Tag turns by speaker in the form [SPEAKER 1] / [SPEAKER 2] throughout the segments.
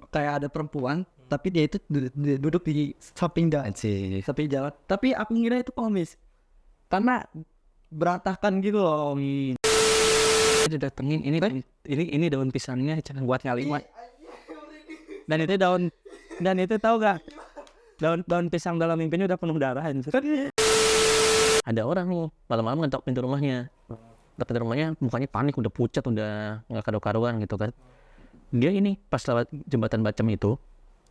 [SPEAKER 1] kayak ada perempuan, tapi dia itu duduk di samping jalan. Tapi aku ngira itu pengemis, karena berantakan gitu loh.
[SPEAKER 2] Dia datengin ini daun pisangnya jangan buat ngalimat. Dan itu tahu gak? Daun pisang dalam mimpinya udah penuh darah. Ada orang nih malam-malam ngetok pintu rumahnya. Dekat rumahnya mukanya panik, udah pucat, udah nggak karu-karuan gitu kan. Dia ini pas lewat jembatan Bacem itu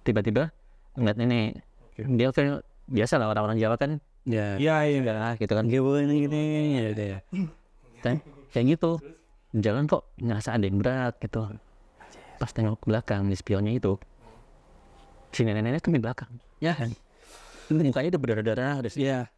[SPEAKER 2] tiba-tiba ngeliat nenek. Dia kayak biasa lah orang-orang Jawa kan. Ya gitu kan. Gini ya. Kayak gitu. Jalan kok ngerasa ada yang berat gitu. Pas tengok ke belakang di spionnya itu, si nenek-nenek tuh di belakang. Ya kan. Mukanya udah berdarah-darah. Ya.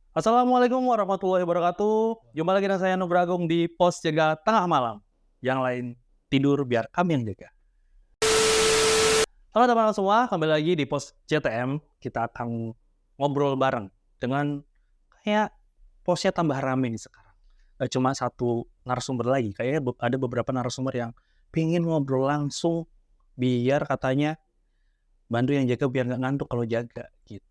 [SPEAKER 3] Assalamualaikum warahmatullahi wabarakatuh. Jumpa lagi dengan saya Nugra Agung di Pos Jaga Tengah Malam. Yang lain tidur biar kami yang jaga. Halo teman-teman semua, kembali lagi di Pos JTM. Kita akan ngobrol bareng dengan kayak posnya tambah rame nih sekarang. Gak cuma satu narasumber lagi, kayaknya ada beberapa narasumber yang pingin ngobrol langsung biar katanya bantu yang jaga biar nggak ngantuk kalau jaga gitu.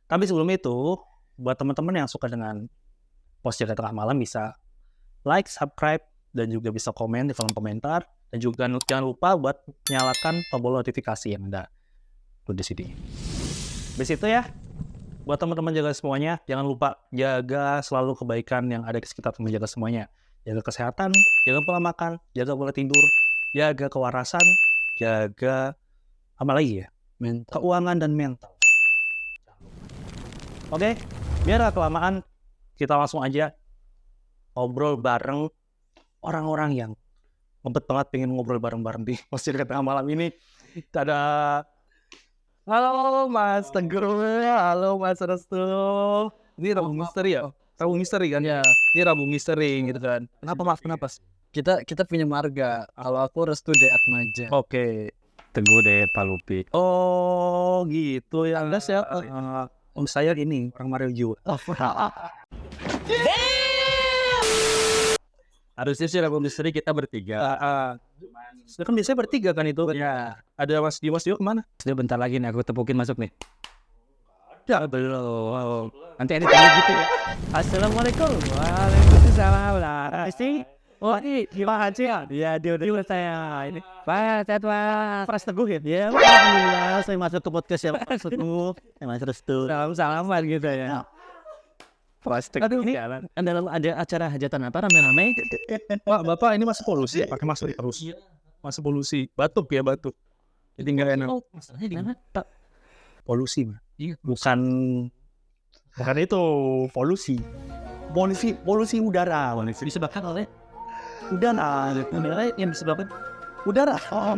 [SPEAKER 3] Tapi sebelum itu, buat teman-teman yang suka dengan Pos Jaga Tengah Malam bisa like, subscribe, dan juga bisa komen di kolom komentar. Dan juga jangan lupa buat nyalakan tombol notifikasi yang ada di sini. Habis itu ya, buat teman-teman jaga semuanya, jangan lupa jaga selalu kebaikan yang ada di sekitar teman jaga semuanya. Jaga kesehatan, jaga pola makan, jaga pola tidur, jaga kewarasan, jaga apa lagi ya? Keuangan dan mental. Oke, biar gak kelamaan, kita langsung aja ngobrol bareng orang-orang yang ngebet banget pengen ngobrol bareng-bareng di Pos Jaga Tengah Malam ini. Kita ada halo Mas Teguh, halo Mas Restu. Ini Rabu Misteri ya? Rabu Misteri kan? Ya. Ini Rabu Misteri gitu kan. Kenapa Mas? Kenapa?
[SPEAKER 1] Kita punya marga. Kalau aku Restu De Atmaja.
[SPEAKER 3] Oke.
[SPEAKER 2] Teguh deh Palupi.
[SPEAKER 3] Oh gitu ya. Anda siapa? Om saya ini orang Mario Jiwa.
[SPEAKER 2] Harusnya sih Rabu Misteri kita bertiga.
[SPEAKER 3] Kan biasanya bertiga kan itu.
[SPEAKER 2] Ya.
[SPEAKER 3] Ada Mas Dio kemana?
[SPEAKER 2] Sudah bentar lagi nih aku tepukin masuk nih. Ada belum. Wow. Nanti edit gitu ya. Assalamualaikum. Waalaikumsalam. Pasti. Oh ini gimana sih ya? Ya dia udah saya ini. Pak, sehat Pak. Pras Teguh ya? Ya, alhamdulillah saya masuk ke podcast ya Mas Teguh. Mas Restu. Salaman gitu ya. Pras Teguh ini ada acara hajatan apa rame-rame?
[SPEAKER 3] Pak, Bapak ini masuk polusi ya? Pakai masker terus. Masuk polusi. Batuk ya, batuk. Jadi nggak enak.
[SPEAKER 2] Oh, masalahnya di mana, Pak?
[SPEAKER 3] Polusi, Mas.
[SPEAKER 2] Iya.
[SPEAKER 3] Bukan itu polusi. Polusi udara.
[SPEAKER 2] Disebabkan oleh
[SPEAKER 3] Udara yang disebabkan udara. Oh,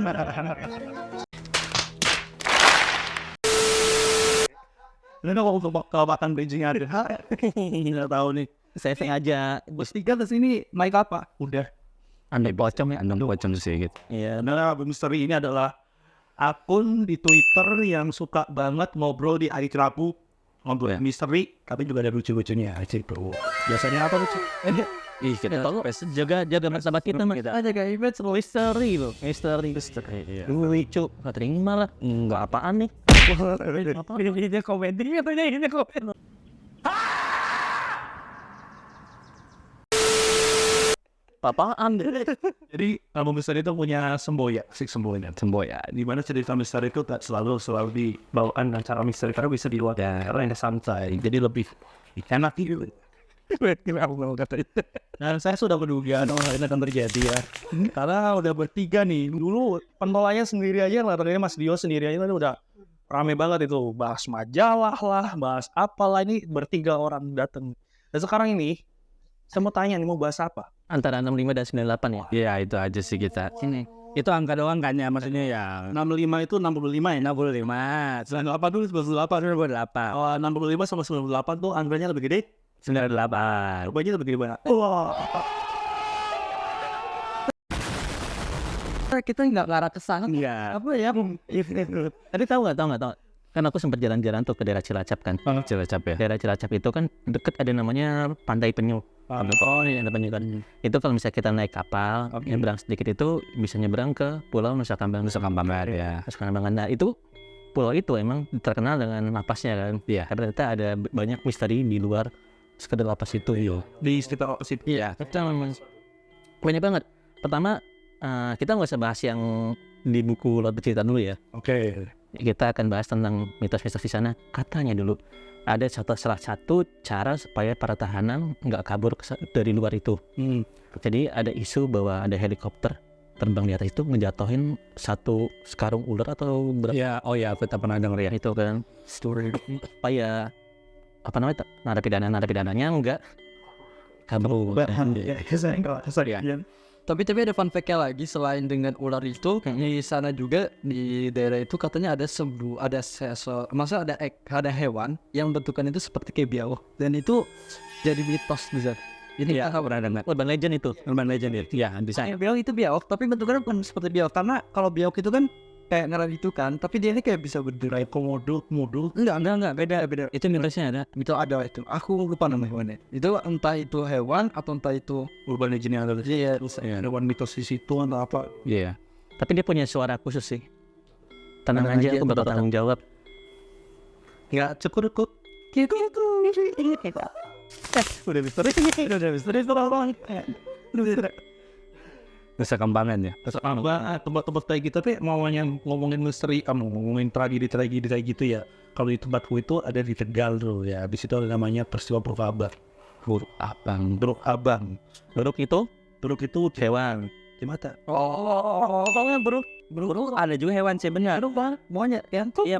[SPEAKER 3] ini kalau makan bridging ada. Nggak tahu nih.
[SPEAKER 2] saya sengaja
[SPEAKER 3] Bertiga ke sini naik apa? Udah.
[SPEAKER 2] andai pocong sih gitu.
[SPEAKER 3] Iya, nah, Misteri ini adalah akun di Twitter yang suka banget ngobrol di hari Rabu. Ngobrol misteri, tapi juga ada lucu-lucunya. Biasanya apa lucu?
[SPEAKER 2] Ih, kita tahu jaga martabat kita mah.
[SPEAKER 3] Kita jaga image misteri loh. Misteri.
[SPEAKER 2] Iya.
[SPEAKER 3] Lucu.
[SPEAKER 2] Terima lah. Enggak apaan nih.
[SPEAKER 3] Ini komedi katanya ini komedi.
[SPEAKER 2] Apaan deh.
[SPEAKER 3] Jadi album Misteri itu punya semboyan. Di mana cerita misteri itu tak selalu dibawakan dengan cara misteri, karena bisa di luar karena yang santai. Jadi lebih enak gitu. Dan saya sudah menduga hal ini akan terjadi ya. Karena udah bertiga nih. Dulu penolaknya sendiri aja, latarnya Mas Dio sendiri aja kan udah rame banget itu. Bahas majalah lah, bahas apalah, ini bertiga orang datang. Dan sekarang ini, saya mau tanya nih, mau bahas apa?
[SPEAKER 2] Antara 65 dan 98 ya? Iya, itu aja sih kita. Sini. Itu angka doang kan ya, maksudnya ya.
[SPEAKER 3] 65 itu 65 ya?
[SPEAKER 2] 65.
[SPEAKER 3] 98 dulu 98.
[SPEAKER 2] 98.
[SPEAKER 3] Oh, 65 sama 98 tuh angkanya lebih gede?
[SPEAKER 2] 98.
[SPEAKER 3] Rupanya lebih gede banget. Wah.
[SPEAKER 1] Kita nggak ngarah ke sana.
[SPEAKER 2] Iya.
[SPEAKER 1] Apa ya?
[SPEAKER 2] Tadi tahu nggak? Kan aku sempat jalan-jalan tuh ke daerah Cilacap kan.
[SPEAKER 3] Cilacap ya.
[SPEAKER 2] Daerah Cilacap itu kan deket ada namanya Pantai Penyu. Oh ini ada penyu kan. Itu kalau misalnya kita naik kapal, nyebrang sedikit itu bisa nyebrang ke Pulau Nusa Kambangan.
[SPEAKER 3] Ya.
[SPEAKER 2] Nusa Kambangan. Nah itu pulau itu emang terkenal dengan lapasnya kan.
[SPEAKER 3] Iya.
[SPEAKER 2] Karena ternyata ada banyak misteri di luar sekedar lapas itu.
[SPEAKER 3] Di sekitar situ.
[SPEAKER 2] Iya. Kita memang banyak banget. Pertama kita nggak usah bahas yang di buku Laut Bercerita dulu ya.
[SPEAKER 3] Oke.
[SPEAKER 2] Kita akan bahas tentang mitos-mitos di sana. Katanya dulu ada salah satu cara supaya para tahanan nggak kabur dari luar itu. Jadi ada isu bahwa ada helikopter terbang di atas itu ngejatohin satu sekarung ular atau berapa
[SPEAKER 3] Ya, aku tak pernah denger ya.
[SPEAKER 2] itu kan story supaya apa namanya narapidana-narapidananya nggak kabur.
[SPEAKER 3] Ya.
[SPEAKER 1] Tapi ada fun fact-nya lagi selain dengan ular itu di sana juga di daerah itu katanya ada ada hewan yang bentukan itu seperti kayak biawak dan itu jadi mitos besar. Ini
[SPEAKER 3] Iya,
[SPEAKER 1] kan
[SPEAKER 3] pernah dengar.
[SPEAKER 2] Urban legend itu.
[SPEAKER 3] Urban legend ya. Iya, di sana.
[SPEAKER 1] biawak itu biawak tapi bentukannya bukan seperti biawak karena kalau biawak itu kan kayak ngeran itu kan tapi dia ini kayak bisa berdiri komodo enggak beda
[SPEAKER 2] Itu mitosnya ada.
[SPEAKER 1] itu ada itu aku lupa nama hewannya itu entah itu hewan atau entah itu
[SPEAKER 3] Urban legend yang ada.
[SPEAKER 1] iya
[SPEAKER 3] Hewan mitos di situ atau apa? Iya.
[SPEAKER 2] Tapi dia punya suara khusus sih. Tenang
[SPEAKER 1] Tenang
[SPEAKER 2] aja,
[SPEAKER 1] aja,
[SPEAKER 2] aku bakal tanggung jawab.
[SPEAKER 3] Ya, cukup.
[SPEAKER 1] udah misteri
[SPEAKER 3] Nusa Kambangan ya. Nusa Kambangan tempat-tempat kayak gitu tapi ngomongin misteri, ngomongin tragedi kayak gitu ya. Kalau di tempatku itu ada di Tegal tuh ya. Di situ ada namanya peristiwa Buruk Abang.
[SPEAKER 2] Buruk itu
[SPEAKER 3] Buruk itu hewan di mata.
[SPEAKER 2] pokoknya buruk ada juga hewan sih benar.
[SPEAKER 1] monyet ya
[SPEAKER 2] Iya,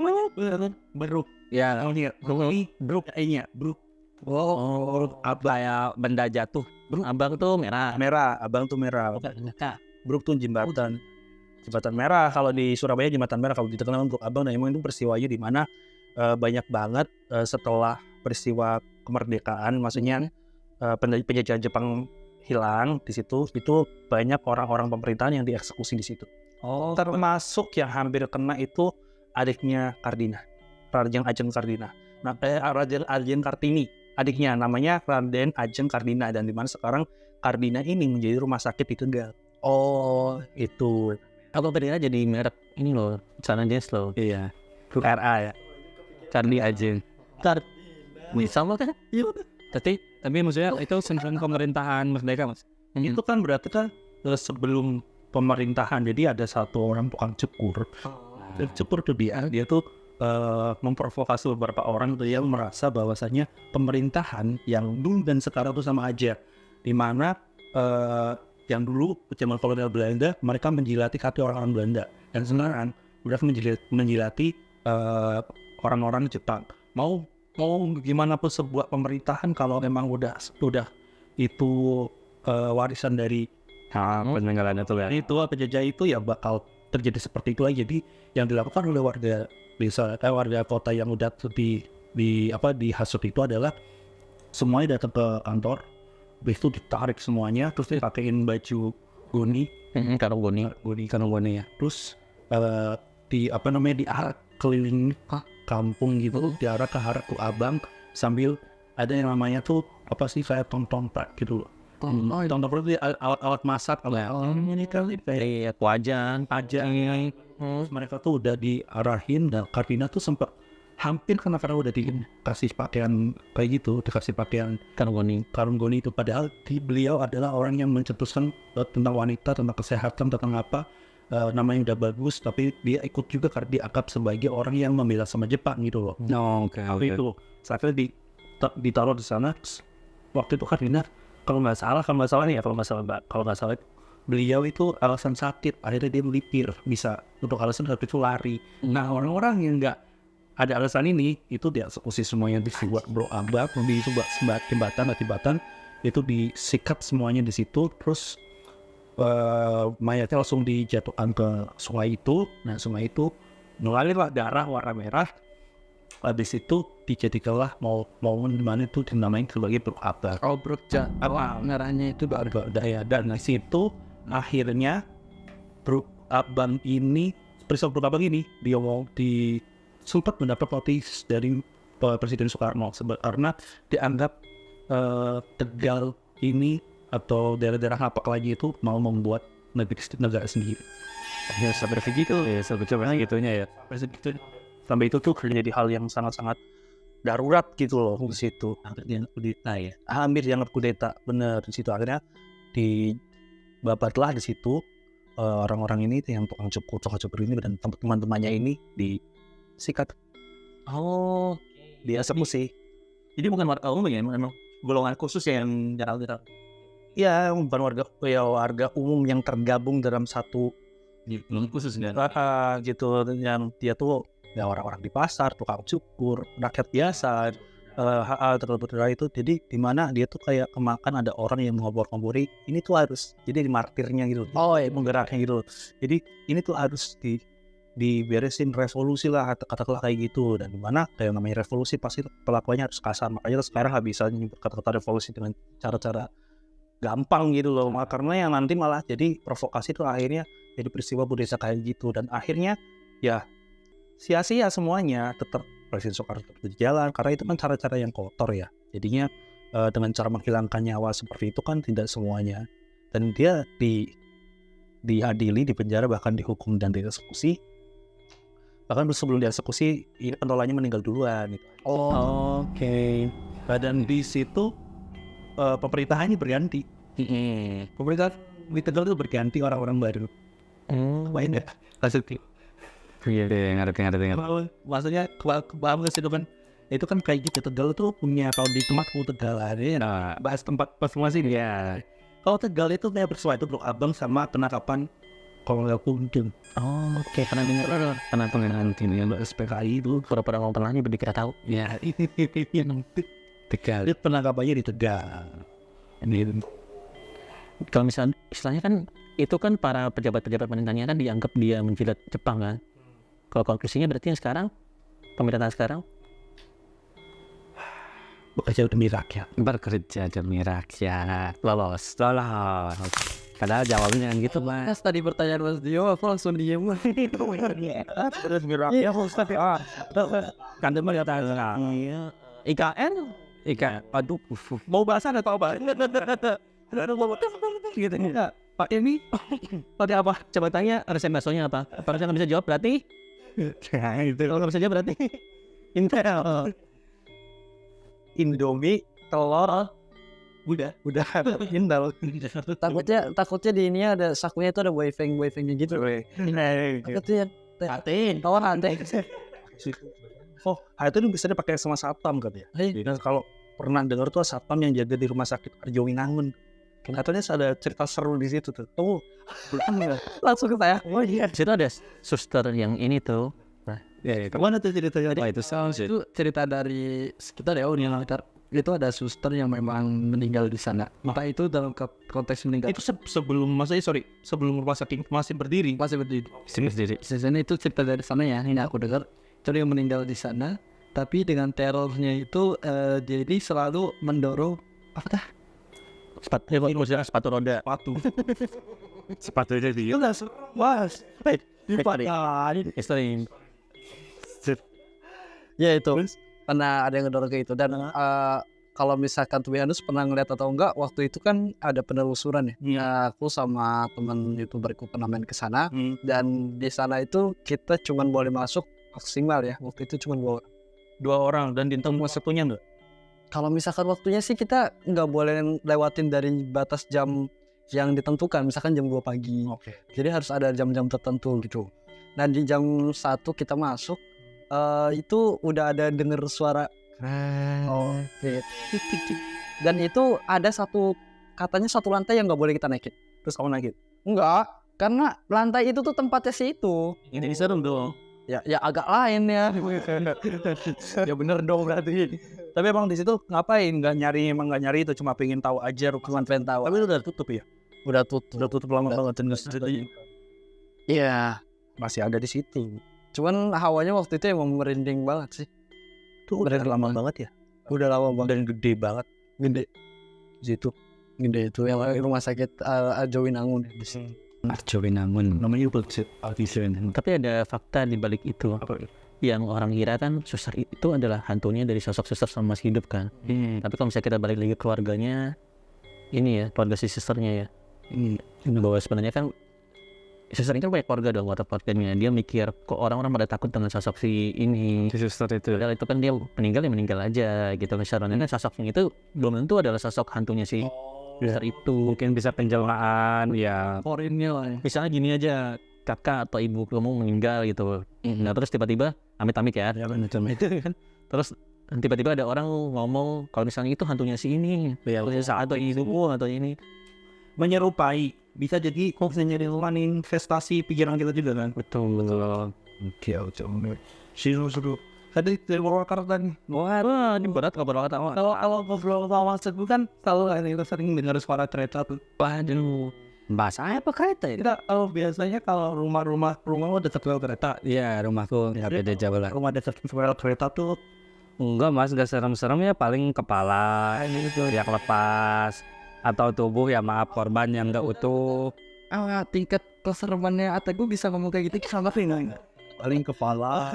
[SPEAKER 3] Buruk. Ya, buruk kayaknya. Buruk.
[SPEAKER 2] buruk apa ya benda jatuh. Buruk abang tuh merah.
[SPEAKER 3] Merah, abang tuh merah. Buruk tuh jembatan merah. Kalau di Surabaya jembatan merah, kalau dikenal Buruk Abang. Nah, emang itu peristiwanya di mana banyak banget setelah peristiwa kemerdekaan, maksudnya penjajahan Jepang hilang di situ, itu banyak orang-orang pemerintahan yang dieksekusi di situ. Termasuk yang hampir kena itu adiknya Kardina, Raden Ajeng Kardina. Nah, Raden Ajeng Kartini, adiknya namanya Raden Ajeng Kardina, dan di mana sekarang Kardina ini menjadi rumah sakit di Tegal. Itu.
[SPEAKER 2] Apa bedanya jadi merek ini loh, Sana Jazz loh.
[SPEAKER 3] Iya. RA ya.
[SPEAKER 2] Cardi Ajeng. Sama kan? Iya. Tapi maksudnya itu sebelum pemerintahan merdeka mas.
[SPEAKER 3] Itu kan berarti kan sebelum pemerintahan. Jadi ada satu orang tukang cukur. Dan cukur tuh dia tuh memprovokasi beberapa orang tuh yang merasa bahwasanya pemerintahan yang dulu dan sekarang tuh sama aja. Dimana yang dulu zaman kolonial Belanda mereka menjilati hati orang-orang Belanda, dan sekarang udah menjilati orang-orang Jepang. Mau gimana pun sebuah pemerintahan kalau memang udah itu warisan dari
[SPEAKER 2] Peninggalan itu ya.
[SPEAKER 3] itu penjajah itu ya bakal terjadi seperti itu lagi. Jadi yang dilakukan oleh warga desa warga kota yang udah dihasut itu adalah semuanya datang ke kantor, habis itu ditarik semuanya, terus dipakein baju goni,
[SPEAKER 2] Karung goni ya.
[SPEAKER 3] terus diarah keliling kampung gitu, diarah ke Haraku Abang sambil ada yang namanya tuh apa sih kayak tong-tong gitu loh. Tong-tong itu alat masak, ini kali kayak
[SPEAKER 2] Wajan
[SPEAKER 3] aja. Mereka tuh udah diarahin, dan Kardina tuh sempat hampir karena udah dikasih pakaian kayak gitu, dikasih pakaian karung goni itu, padahal beliau adalah orang yang mencetuskan tentang wanita, tentang kesehatan, tentang apa, namanya udah bagus, tapi dia ikut juga karena dianggap sebagai orang yang membela sama Jepang gitu loh. Itu sampai ditaruh di sana. Waktu itu Kardina kalau nggak salah beliau itu alasan sakit, akhirnya dia melipir, bisa untuk alasan sakit itu lari. Nah, orang-orang yang nggak ada alasan ini itu dieksekusi semuanya, dibuat Buruk Abang, dibuat jembatan itu disikat semuanya di situ, terus mayatnya langsung dijatuhkan ke sungai itu. Nah, sungai itu mengalirlah darah warna merah. Habis itu dijadikanlah momen dimana itu dinamain sebagai Buruk Abang.
[SPEAKER 1] merahnya itu baru
[SPEAKER 3] Dan di situ akhirnya abang ini, peristiwa perut abang ini sempat mendapat notis dari Presiden Soekarno karena dianggap Tegal ini atau daerah-daerah Napak lagi itu mau membuat negara sendiri.
[SPEAKER 2] Ya sampai begitu. Ya sampai gitunya ya.
[SPEAKER 3] Sampai itu tuh menjadi hal yang sangat-sangat darurat gitu loh di situ.
[SPEAKER 2] Hampir dianggap kudeta ya.
[SPEAKER 3] Hampir dianggap kudeta, bener di situ akhirnya dibabatlah di situ orang-orang ini yang tukang cukur ini dan teman-temannya ini disikat,
[SPEAKER 2] Oh,
[SPEAKER 3] dieksekusi.
[SPEAKER 2] jadi bukan warga umum ya, emang golongan khusus ya yang jarang-jarang.
[SPEAKER 3] Ya bukan warga umum yang tergabung dalam satu
[SPEAKER 2] Golongan khusus kan.
[SPEAKER 3] gitu, yang dia tuh ya orang-orang di pasar, tukang cukur, rakyat biasa, terlebih itu. Jadi di mana dia tuh kayak kemakan ada orang yang ngobrol-ngobrol ini tuh harus jadi martirnya gitu. Menggeraknya gitu. Jadi ini tuh harus diberesin revolusi lah, katakanlah kayak gitu. Dan dimana kayak namanya revolusi pasti pelakuannya harus kasar. Makanya sekarang nggak bisa nyebut kata-kata revolusi dengan cara-cara gampang gitu loh. Karena yang nanti malah jadi provokasi tuh akhirnya jadi peristiwa budaya kayak gitu. Dan akhirnya ya sia-sia semuanya, tetap Presiden Soekarno tetap berjalan karena itu kan cara-cara yang kotor ya. Jadinya dengan cara menghilangkan nyawa seperti itu kan tidak semuanya. Dan dia diadili, dipenjara, bahkan dihukum dan dieksekusi. Bahkan sebelum dieksekusi ini pentolannya meninggal duluan gitu.
[SPEAKER 2] Oke.
[SPEAKER 3] Dan di situ pemerintahannya berganti. Pemerintah di Tegal itu berganti orang-orang baru. Main ya? Maksudnya
[SPEAKER 2] Iya deh, ngerti.
[SPEAKER 3] maksudnya kebagus itu kan kayak gitu. Tegal tuh punya, kalau di tempatku Tegal ada ya, bahas tempat masing-masing ya. Kalau Tegal itu kayak peristiwa itu Blok Abang sama penangkapan Kolonel Kunjung.
[SPEAKER 2] Oh, oke, pernah dengar. Pernah ini yang
[SPEAKER 3] SPKI itu
[SPEAKER 2] pura-pura ngomong pernahnya begitu kita tahu.
[SPEAKER 3] ya yang
[SPEAKER 2] Tegal.
[SPEAKER 3] itu penangkapannya di Tegal. Ini
[SPEAKER 2] Kalau misalnya istilahnya kan itu kan para pejabat-pejabat pemerintahnya kan dianggap dia menjilat Jepang kan. Kalau konklusinya berarti yang sekarang pemerintahan sekarang
[SPEAKER 3] bekerja demi rakyat.
[SPEAKER 2] bekerja demi rakyat. Lolos. Padahal jawabnya kan gitu, Mas.
[SPEAKER 1] Tadi pertanyaan Mas Dio, aku langsung diem.
[SPEAKER 3] Bekerja demi rakyat. Kan dia melihat
[SPEAKER 2] Iya. IKN. Aduh.
[SPEAKER 3] mau bahasa atau apa?
[SPEAKER 2] Gitu enggak. Pak ini tadi apa? Coba tanya resep baksonya apa? Kalau saya nggak bisa jawab berarti kalau nggak bisa jawab berarti Intel.
[SPEAKER 3] Indomie, telur, udah Intel.
[SPEAKER 1] Takutnya di ini ada sakunya itu ada waving gitu. Takutnya
[SPEAKER 3] Katin.
[SPEAKER 1] tawar hantai.
[SPEAKER 3] Oh, itu bisa dipakai sama satpam katanya. Jadi kalau pernah dengar tuh satpam yang jaga di rumah sakit Arjowinangun. Katanya ada cerita seru di situ tuh. Oh,
[SPEAKER 1] Langsung ke saya.
[SPEAKER 2] Oh iya. Situ ada suster yang ini tuh. Nah,
[SPEAKER 3] ya. Kemana tuh ceritanya?
[SPEAKER 2] wah itu sound sih.
[SPEAKER 1] Itu cerita dari sekitar ya sekitar. Itu ada suster yang memang meninggal di sana. Entah itu dalam konteks meninggal.
[SPEAKER 3] Itu sebelum rumah sakit masih berdiri.
[SPEAKER 1] Masih berdiri.
[SPEAKER 2] Sendiri.
[SPEAKER 1] Sebenarnya itu cerita dari sana ya. Ini aku dengar. Itu yang meninggal di sana. Tapi dengan terornya itu jadi selalu mendorong
[SPEAKER 2] Sepatu roda. Sepatu itu dia.
[SPEAKER 3] Itu seru, Mas.
[SPEAKER 2] History.
[SPEAKER 1] ya itu. Karena ada yang ngedorong ke itu. Dan kalau misalkan Tubianus pernah ngeliat atau enggak, waktu itu kan ada penelusuran ya. Aku sama teman YouTuberku pernah main ke sana. Dan di sana itu kita cuma boleh masuk maksimal ya. Waktu itu cuma 2
[SPEAKER 3] orang dan ditemu satunya enggak?
[SPEAKER 1] Kalau misalkan waktunya sih kita nggak boleh lewatin dari batas jam yang ditentukan, misalkan jam 2 pagi. Jadi harus ada jam-jam tertentu gitu. Nah di jam 1 kita masuk, itu udah ada denger suara dan itu ada katanya satu lantai yang nggak boleh kita naikin.
[SPEAKER 3] Terus kamu naikin?
[SPEAKER 1] Enggak, karena lantai itu tuh tempatnya situ.
[SPEAKER 2] Ini serem dong.
[SPEAKER 1] Ya agak lain ya.
[SPEAKER 3] Ya bener dong berarti. Tapi emang di situ ngapain? Nggak nyari itu, cuma pengen tahu aja.
[SPEAKER 1] Cuma pengen tahu.
[SPEAKER 3] Tapi itu udah tutup ya?
[SPEAKER 1] Udah tutup
[SPEAKER 3] lama banget dan
[SPEAKER 1] Iya.
[SPEAKER 3] masih ada di situ.
[SPEAKER 1] Cuman hawanya waktu itu emang merinding banget sih.
[SPEAKER 3] Itu udah lama banget ya?
[SPEAKER 1] Udah lama banget.
[SPEAKER 3] Dan gede banget.
[SPEAKER 1] Gede.
[SPEAKER 3] Di situ.
[SPEAKER 1] Gede itu yang rumah sakit Arjowinangun di sini.
[SPEAKER 4] Arjo Winangun.
[SPEAKER 3] Namanya Artisan.
[SPEAKER 2] Tapi ada fakta di balik itu.
[SPEAKER 3] Apa?
[SPEAKER 2] Yang orang kira kan suster itu adalah hantunya dari sosok suster sama masih hidup kan. Tapi kalau misalnya kita balik lagi ke keluarganya, ini ya keluarga si susternya ya. Bahwa sebenarnya kan suster ini kan banyak keluarga dong, keluarganya. Dia mikir kok orang-orang pada takut dengan sosok si ini.
[SPEAKER 4] Si suster itu.
[SPEAKER 2] Padahal itu kan dia meninggal ya meninggal aja gitu. Misalnya kan sosoknya itu belum tentu adalah sosok hantunya si suster itu.
[SPEAKER 4] Mungkin bisa penjelmaan ya.
[SPEAKER 1] Korinnya lah ya.
[SPEAKER 2] Misalnya gini aja, kakak atau ibu kamu meninggal gitu. Nah terus tiba-tiba amit-amit ya. Itu kan. Terus tiba-tiba ada orang ngomong kalau misalnya itu hantunya si ini, atau ini.
[SPEAKER 3] Menyerupai. Bisa jadi kalau misalnya investasi pikiran kita juga kan.
[SPEAKER 2] Betul.
[SPEAKER 3] Seru. Tadi dari Purwakarta nih.
[SPEAKER 2] Wah, ini berat ngobrol kata awal.
[SPEAKER 3] Kalau ngobrol sama Teguh kan selalu kan kita sering dengar suara kereta tuh.
[SPEAKER 2] Waduh.
[SPEAKER 4] Bahasa apa kereta ya?
[SPEAKER 3] Kita biasanya kalau rumah dekat rel kereta.
[SPEAKER 4] Iya, rumahku ya beda jauh lah.
[SPEAKER 3] Rumah dekat rel kereta tuh
[SPEAKER 4] Enggak mas, gak serem-serem ya, paling kepala yang lepas atau tubuh ya maaf korban yang gak utuh.
[SPEAKER 1] Tingkat keseremannya Teguh bisa ngomong kayak gitu sama Rina.
[SPEAKER 3] paling kepala.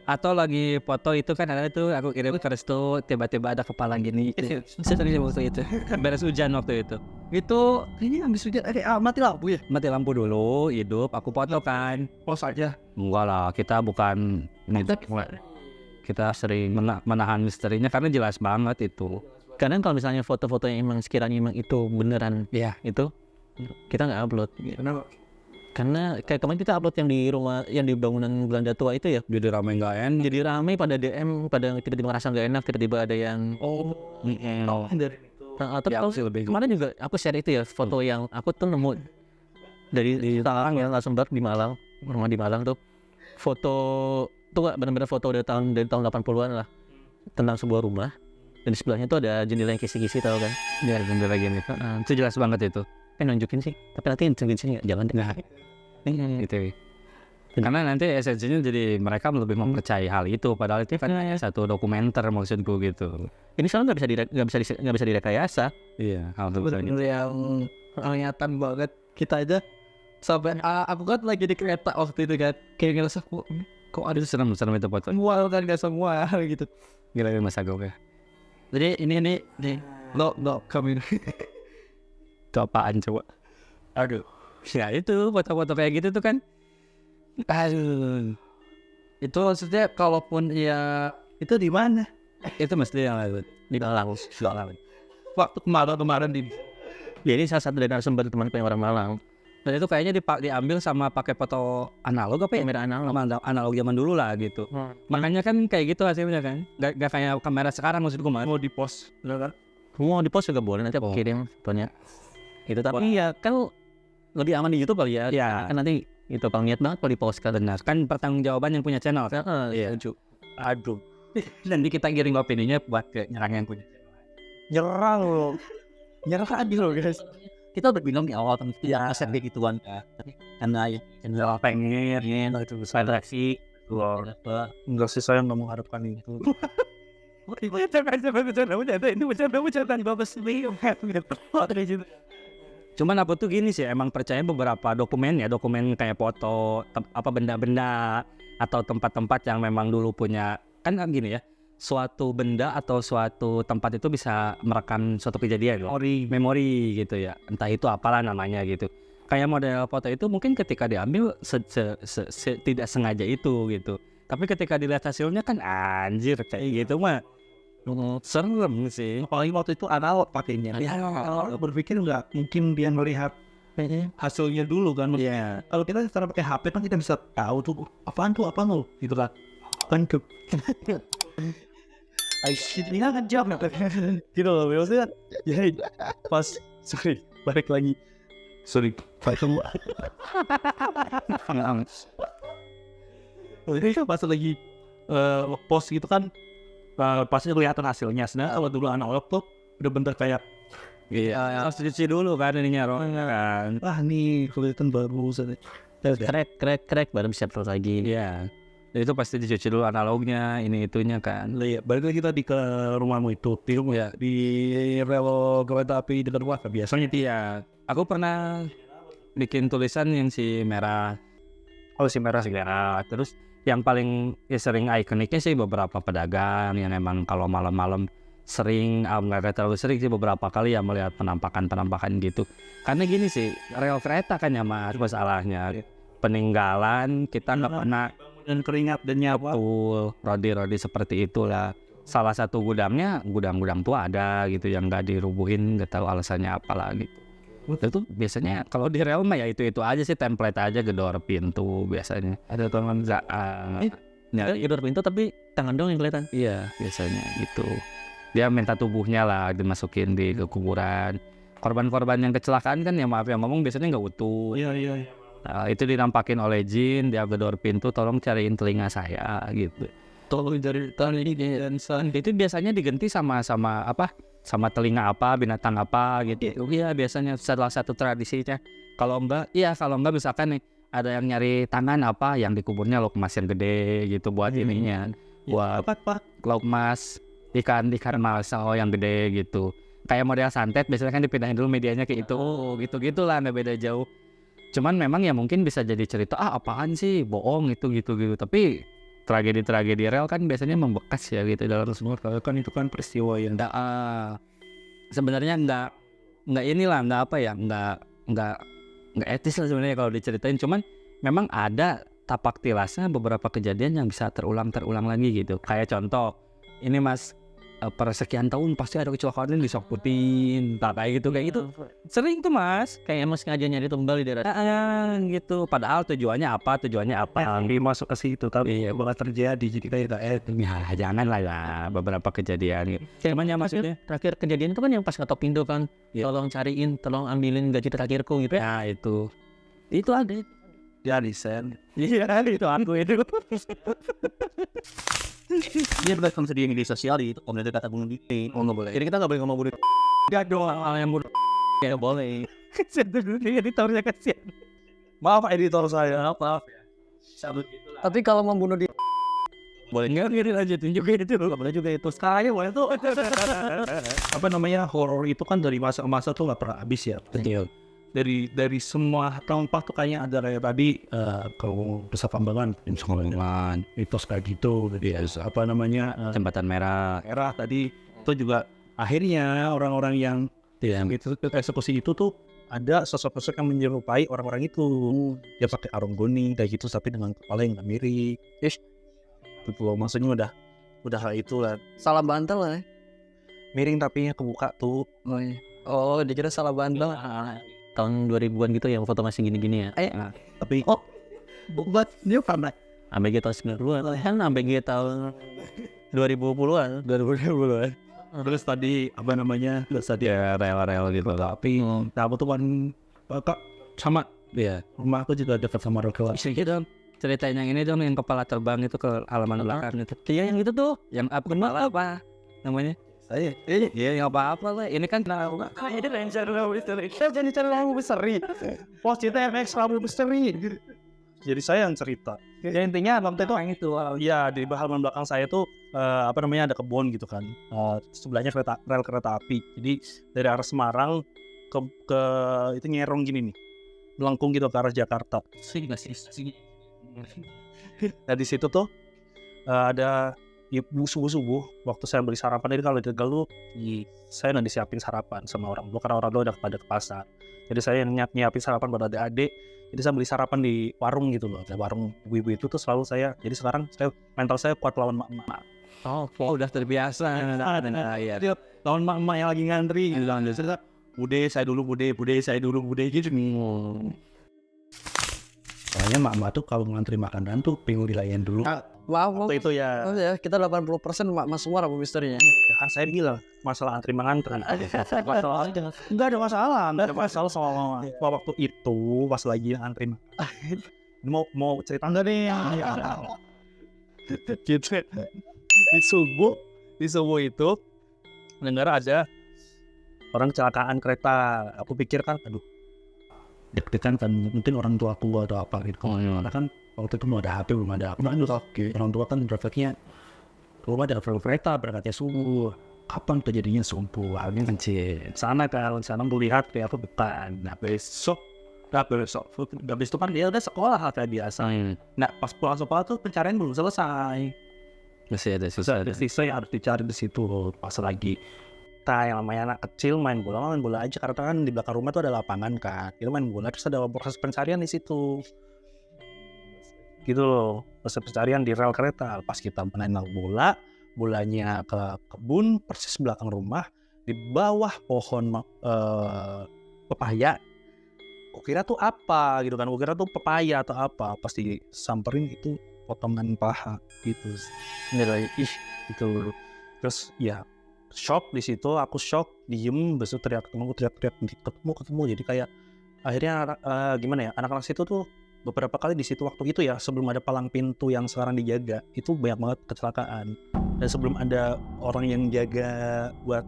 [SPEAKER 4] Atau lagi foto itu kan ada tuh aku kirim ke Restu, tiba-tiba ada kepala gini. Saya sering waktu itu. Beres hujan waktu itu.
[SPEAKER 1] Itu ini habis hujan mati lampu ya.
[SPEAKER 4] Mati lampu dulu, hidup, aku foto kan.
[SPEAKER 3] Pos aja.
[SPEAKER 4] Enggak lah, kita bukan kita sering menahan misterinya karena jelas banget itu.
[SPEAKER 2] Karena kalau misalnya foto-foto yang emang sekiranya emang itu beneran
[SPEAKER 4] Ya,
[SPEAKER 2] itu kita nggak upload.
[SPEAKER 3] Kenapa?
[SPEAKER 2] Karena kayak kemarin kita upload yang di rumah yang di bangunan Belanda tua itu ya.
[SPEAKER 4] jadi ramai enggak enak.
[SPEAKER 2] Jadi ramai pada DM, pada tiba-tiba ngerasa nggak enak, tiba-tiba ada yang
[SPEAKER 3] Dari itu.
[SPEAKER 2] Terus
[SPEAKER 4] Ya,
[SPEAKER 2] kalau
[SPEAKER 4] aku sih lebih-
[SPEAKER 2] kemarin juga aku share itu ya foto yang aku tuh nemu dari di Talang ya, Lasumber di Malang, rumah di Malang tuh. Foto tuh benar-benar foto dari tahun 80-an lah tentang sebuah rumah, dan di sebelahnya tuh ada jendela yang kisi-kisi tau kan.
[SPEAKER 4] Ya, jendela gini. Itu jelas banget itu.
[SPEAKER 2] Nunjukin sih, tapi nanti nunjukin sini jangan deh.
[SPEAKER 4] Gitu. Karena nanti esensinya jadi mereka lebih mempercayai hal itu, padahal itu kan satu dokumenter maksudku gitu.
[SPEAKER 2] Ini soalnya nggak bisa direkayasa.
[SPEAKER 4] Iya, hal itu.
[SPEAKER 1] Bener-bener yang kelihatan banget. Kita aja sampai aku kan lagi di kereta waktu itu kan kayak ngerasa kok ada
[SPEAKER 4] Serem itu foto.
[SPEAKER 1] semua kan gak semua gitu.
[SPEAKER 4] Gila Mas Agung ya.
[SPEAKER 1] Jadi ini nih no kami
[SPEAKER 4] Itu apaan coba?
[SPEAKER 3] Aduh.
[SPEAKER 4] Ya itu foto-foto kayak gitu tuh kan.
[SPEAKER 1] aduh itu maksudnya kalaupun ya
[SPEAKER 3] Itu di mana?
[SPEAKER 4] Itu mesti yang lain.
[SPEAKER 2] Di Malang.
[SPEAKER 3] Waktu kemarin di
[SPEAKER 2] Jadi salah satu dari narasumber temanku yang orang Malang.
[SPEAKER 4] Dan itu kayaknya diambil sama pakai foto analog apa ya?
[SPEAKER 2] Kamera analog.
[SPEAKER 4] Analog zaman dulu lah gitu. Makanya kan kayak gitu hasilnya kan. Gak kayak kamera sekarang maksudku mas.
[SPEAKER 3] mau di pos, kan?
[SPEAKER 2] Mau di post juga boleh, nanti aku kirim fotonya. Itu tapi ya kan lebih aman di YouTube kali ya.
[SPEAKER 4] Ya.
[SPEAKER 2] Kan nanti itu kalau niat banget kalau di post kan.
[SPEAKER 4] Benar. Kan pertanggungjawaban yang punya channel kan.
[SPEAKER 2] Iya.
[SPEAKER 3] Aduh.
[SPEAKER 4] Nanti kita giring opininya buat ke nyerang yang punya.
[SPEAKER 3] Nyerang loh. Nyerang aja loh guys.
[SPEAKER 2] Kita udah bilang di awal kan tidak aset kayak gituan. Tapi karena ya channel pengen itu reaksi
[SPEAKER 3] Enggak sih, saya nggak mengharapkan itu.
[SPEAKER 4] Cuman aku tuh gini sih, emang percaya beberapa dokumen kayak foto, benda-benda atau tempat-tempat yang memang dulu punya, kan gini ya, suatu benda atau suatu tempat itu bisa merekam suatu kejadian loh. Memori gitu ya, entah itu apalah namanya gitu. Kayak model foto itu mungkin ketika diambil tidak sengaja itu gitu. Tapi ketika dilihat hasilnya kan anjir kayak gitu mah serem sih.
[SPEAKER 3] Apalagi waktu itu analog pakainya. Ya, kalau berpikir nggak mungkin dia melihat hasilnya dulu kan.
[SPEAKER 4] Iya.
[SPEAKER 3] Kalau kita sekarang pakai HP kan kita bisa tahu tuh apaan tuh gitu kan. Kan ke ini kan jam gitu loh, maksudnya ya pas balik lagi pas lagi post gitu kan, pasti kelihatan hasilnya. Sebenarnya kalau dulu analog tuh udah bentar kayak
[SPEAKER 4] Iya, harus dicuci dulu kan ininya kan.
[SPEAKER 3] nih kelihatan bagus.
[SPEAKER 2] krek baru bisa upload lagi.
[SPEAKER 4] Iya. Dan itu pasti dicuci dulu analognya, ini itunya kan.
[SPEAKER 3] Iya, balik lagi tadi ke rumahmu itu, di rel kereta api dekat rumah biasanya.
[SPEAKER 4] Iya. Aku pernah bikin tulisan yang si merah. Oh si merah sih merah. Terus yang paling sering ikoniknya sih beberapa pedagang yang emang kalau malam-malam sering, nggak terlalu sering sih, beberapa kali ya melihat penampakan gitu. Karena gini sih, rel kereta kan ya mas, masalahnya peninggalan kita nggak pernah
[SPEAKER 3] Dan keringat dan nyawa.
[SPEAKER 4] betul rodi-rodi seperti itulah. Salah satu gudangnya gudang-gudang tua ada gitu yang nggak dirubuhin, nggak tahu alasannya apalah gitu. Itu biasanya kalau di rel mah ya itu aja sih, template aja, gedor pintu biasanya.
[SPEAKER 3] Ada tangan
[SPEAKER 2] Gedor pintu tapi tangan dong yang kelihatan.
[SPEAKER 4] Iya biasanya gitu. Dia minta tubuhnya lah dimasukin di ke kuburan. Korban-korban yang kecelakaan kan ya maaf ya ngomong biasanya nggak utuh.
[SPEAKER 3] Iya.
[SPEAKER 4] Nah, itu dinampakin oleh jin, dia gedor pintu, tolong cariin telinga saya gitu.
[SPEAKER 2] Tolong dari tali dan san.
[SPEAKER 4] Itu biasanya diganti sama apa? Sama telinga apa, binatang apa gitu. Iya biasanya salah satu tradisinya. Kalau enggak misalkan nih ada yang nyari tangan apa yang dikuburnya lauk emas yang gede gitu buat ininya. Buat
[SPEAKER 3] Apa?
[SPEAKER 4] lauk emas, ikan mas yang gede gitu. Kayak model santet biasanya kan dipindahin dulu medianya ke itu, gitu-gitulah, nggak beda jauh. Cuman memang ya mungkin bisa jadi cerita apaan sih, bohong gitu. Tapi tragedi rel kan biasanya membekas ya gitu dalam semua.
[SPEAKER 3] Kalau kan itu kan peristiwa yang
[SPEAKER 4] Sebenarnya nggak inilah, nggak etis lah sebenarnya kalau diceritain. Cuman memang ada tapak tilasnya beberapa kejadian yang bisa terulang lagi gitu. Kayak contoh ini mas, per sekian tahun pasti ada kecelakaan yang disokutin, kayak gitu. Sering tuh mas,
[SPEAKER 2] Kayak emang sengaja nyari tumbal di daerah.
[SPEAKER 4] gitu. Padahal tujuannya apa?
[SPEAKER 3] Yang masuk ke situ tapi bakal terjadi, jadi kayak
[SPEAKER 4] Ya jangan lah ya, beberapa kejadian gitu. Cuman ya maksudnya
[SPEAKER 2] Terakhir kejadian itu kan yang pas ngetok pintu kan.
[SPEAKER 4] Iya.
[SPEAKER 2] Tolong cariin, tolong ambilin gaji terakhirku gitu ya.
[SPEAKER 4] ya itu
[SPEAKER 2] Ada.
[SPEAKER 3] dia desain.
[SPEAKER 4] iya itu aku itu.
[SPEAKER 3] Dia berkaitan sedih di sosial itu komunitas kata bunuh diri.
[SPEAKER 2] Oh nggak boleh.
[SPEAKER 3] Jadi kita nggak boleh ngomong bunuh.
[SPEAKER 4] Gak doang hal yang buruk.
[SPEAKER 2] Ya boleh.
[SPEAKER 4] Editornya kasihan.
[SPEAKER 3] Maaf editor saya.
[SPEAKER 4] Maaf ya. Sabut gitu lah.
[SPEAKER 1] Tapi kalau membunuh di
[SPEAKER 4] Boleh nggak lanjutin juga itu.
[SPEAKER 3] Nggak boleh juga itu. Sekarang aja boleh tuh. Apa namanya, horor itu kan dari masa-masa tuh nggak pernah habis ya.
[SPEAKER 2] Betul.
[SPEAKER 3] Dari semua tempat tuh kayaknya ada kayak tadi kalau Nusa Kambangan, mitos kayak gitu. Apa namanya,
[SPEAKER 4] Jembatan merah.
[SPEAKER 3] era tadi itu juga akhirnya orang-orang yang itu eksekusi itu tuh ada sosok-sosok yang menyerupai orang-orang itu. Dia pakai arung kuning kayak gitu tapi dengan kepala yang nggak mirip. Itu loh, maksudnya udah hal itulah.
[SPEAKER 1] salah bantal lah.
[SPEAKER 3] Miring tapi kebuka tuh.
[SPEAKER 1] Oh iya. Oh, dikira salah bantal.
[SPEAKER 2] Tahun 2000-an gitu yang foto masih gini-gini ya.
[SPEAKER 3] Tapi
[SPEAKER 1] Buat dia karena
[SPEAKER 2] ABG tahun 90-an. Kan ABG tahun 2010-an.
[SPEAKER 3] terus tadi apa namanya, terus tadi
[SPEAKER 4] Ya rel-rel gitu.
[SPEAKER 3] tapi nah kebetulan Kak sama
[SPEAKER 4] Iya.
[SPEAKER 3] rumah aku juga dekat sama Rokel.
[SPEAKER 4] Bisa gitu dong. Ceritain yang ini dong, yang kepala terbang itu ke halaman belakang itu.
[SPEAKER 2] Iya yang itu tuh.
[SPEAKER 4] Yang kepala apa namanya?
[SPEAKER 3] Saya
[SPEAKER 4] Iya nggak apa-apa lah. Ini kan
[SPEAKER 3] ini Ranger Misteri. Saya jadi channel misteri. Positnya FX Rabu Misteri. Jadi saya yang cerita. Ya intinya waktu itu yang itu. Ya di halaman belakang saya tuh apa namanya, ada kebun gitu kan. Sebelahnya rel kereta api. Jadi dari arah Semarang ke itu nyerong gini nih. Melengkung gitu ke arah Jakarta.
[SPEAKER 2] Sih nggak sih.
[SPEAKER 3] Nah di situ tuh ada subuh waktu saya beli sarapan. Jadi kalau di Tegal tuh saya nggak disiapin sarapan sama orang tua karena orang tua udah pada ke pasar. Jadi saya yang nyiapin sarapan buat adik-adik. Jadi saya beli sarapan di warung gitu loh. Di warung ibu-ibu itu tuh selalu saya. Jadi sekarang mental saya kuat lawan mak-mak.
[SPEAKER 4] Oh, udah terbiasa. Iya.
[SPEAKER 3] Jadi lawan mak-mak yang lagi ngantri. Bude saya dulu gitu nih. Soalnya mak-mak tuh kalau ngantri makanan tuh pengen dilayan dulu.
[SPEAKER 1] Wow,
[SPEAKER 3] Waktu itu ya.
[SPEAKER 1] oh ya, kita 80% mak semua Rabu Misterinya.
[SPEAKER 3] Kan saya bilang masalah antri mengantri. Enggak ada masalah sama waktu itu pas lagi antri. Mau cerita enggak nih? Gitu. Di subuh itu mendengar ada orang kecelakaan kereta. Aku pikir kan, aduh, deg-degan kan, mungkin orang tua aku atau apa gitu. Karena kan waktu itu belum ada HP, belum ada apa. Orang tua kan refleksnya, rumah ada kereta berangkatnya subuh. Kapan terjadinya subuh? Akhirnya sana melihat kayak apa bukan. Nah besok Habis itu kan dia udah sekolah kayak biasa. Nah pas pulang sekolah tuh pencarian belum selesai.
[SPEAKER 2] Masih ada
[SPEAKER 3] Terus
[SPEAKER 2] susah.
[SPEAKER 3] ada sisa yang harus dicari di situ. Pas lagi yang namanya anak kecil main bola aja karena kan di belakang rumah tuh ada lapangan kan. Kita main bola terus ada proses pencarian di situ. Gitu loh, proses pencarian di rel kereta. Pas kita main bola, bolanya ke kebun persis belakang rumah di bawah pohon pepaya. Kok kira tuh apa gitu kan? Kok kira tuh pepaya atau apa? Pas disamperin itu potongan paha gitu. Nilai gitu. Terus ya shock di situ, aku shock, diem, besok teriak ketemu. Jadi kayak akhirnya gimana ya? Anak-anak situ tuh beberapa kali di situ waktu itu ya sebelum ada palang pintu yang sekarang dijaga itu banyak banget kecelakaan. Dan sebelum ada orang yang jaga buat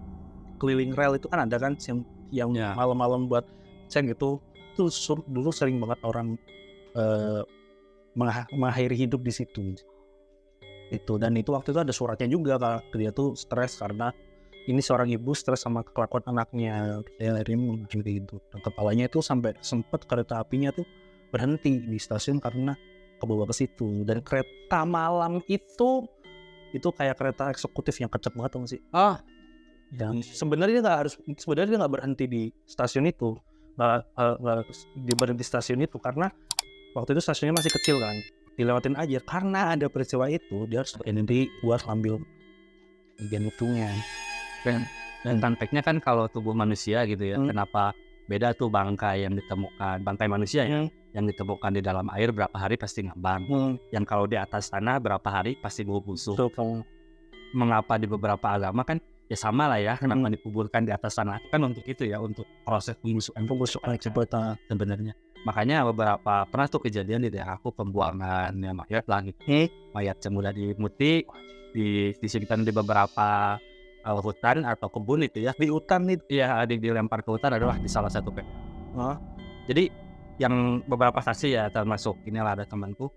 [SPEAKER 3] keliling rel itu kan ada kan yang malam-malam buat cek gitu. Itu dulu sering banget orang mengakhiri hidup di situ. Itu dan itu waktu itu ada suratnya juga kalau dia tuh stres karena ini seorang ibu stres sama kelakuan anaknya. Dia akhirnya gitu. Dan kepalanya itu sampai sempet kereta apinya tuh berhenti di stasiun karena kebawa ke situ. Dan kereta malam itu kayak kereta eksekutif yang kecep banget tuh sih. Yang sebenarnya dia nggak berhenti di stasiun itu. Nggak berhenti di stasiun itu karena waktu itu stasiunnya masih kecil kan, dilewatin aja karena ada peristiwa itu dia harus berhenti buat ambil bagian itunya.
[SPEAKER 4] Dan fun fact-nya kan kalau tubuh manusia gitu ya, kenapa beda tuh bangkai manusia ya, yang ditemukan di dalam air berapa hari pasti ngambang, yang kalau di atas tanah berapa hari pasti bau busuk. Mengapa di beberapa agama kan ya sama lah ya, kenapa dikuburkan di atas tanah kan untuk itu ya, untuk proses pembusukan sebenarnya. Makanya beberapa pernah tuh kejadian di daerah aku pembuangan ya mayat lah gitu. Mayat yang udah dimuti disimpan di beberapa hutan atau kebun itu ya. Di hutan itu ya, dilempar ke hutan adalah di salah satu Jadi yang beberapa saksi ya termasuk inilah ada temanku.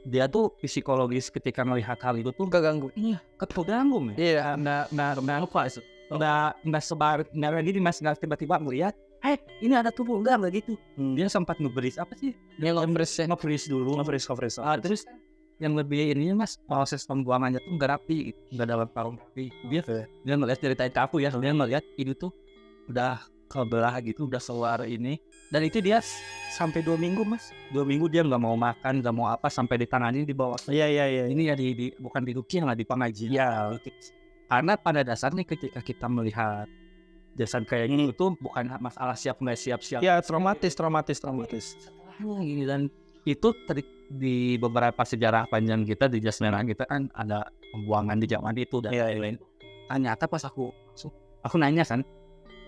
[SPEAKER 4] Dia tuh psikologis ketika melihat hal itu tuh
[SPEAKER 1] keganggu.
[SPEAKER 4] Iya, keganggu.
[SPEAKER 1] Iya,
[SPEAKER 4] Apa itu? Nggak sebar, nggak lagi nggak tiba-tiba melihat, ini ada tubuh enggak gitu. Dia sempat nge-freeze apa sih? Nge-freeze dulu. Terus yang lebih ini mas, proses pembuangannya tuh nggak rapi, nggak dalam karung rapi. Dia ngeliat ceritain ke aku ya, dia ngeliat itu tuh udah kebelah gitu, udah keluar ini. Dan itu dia sampai 2 minggu mas, 2 minggu dia nggak mau makan, nggak mau apa, sampai ditangani di bawah.
[SPEAKER 3] Iya.
[SPEAKER 4] Ini ya bukan di rukiah lah, di pengajian.
[SPEAKER 3] Ya.
[SPEAKER 4] Karena pada dasarnya ketika kita melihat jasad kayak gitu tuh bukan masalah siap nggak siap.
[SPEAKER 3] Ya traumatis.
[SPEAKER 4] Setelahnya gini, dan itu di beberapa sejarah panjang kita di jas merah kita kan ada pembuangan di zaman itu dan lain-lain. Ternyata pas aku nanya kan,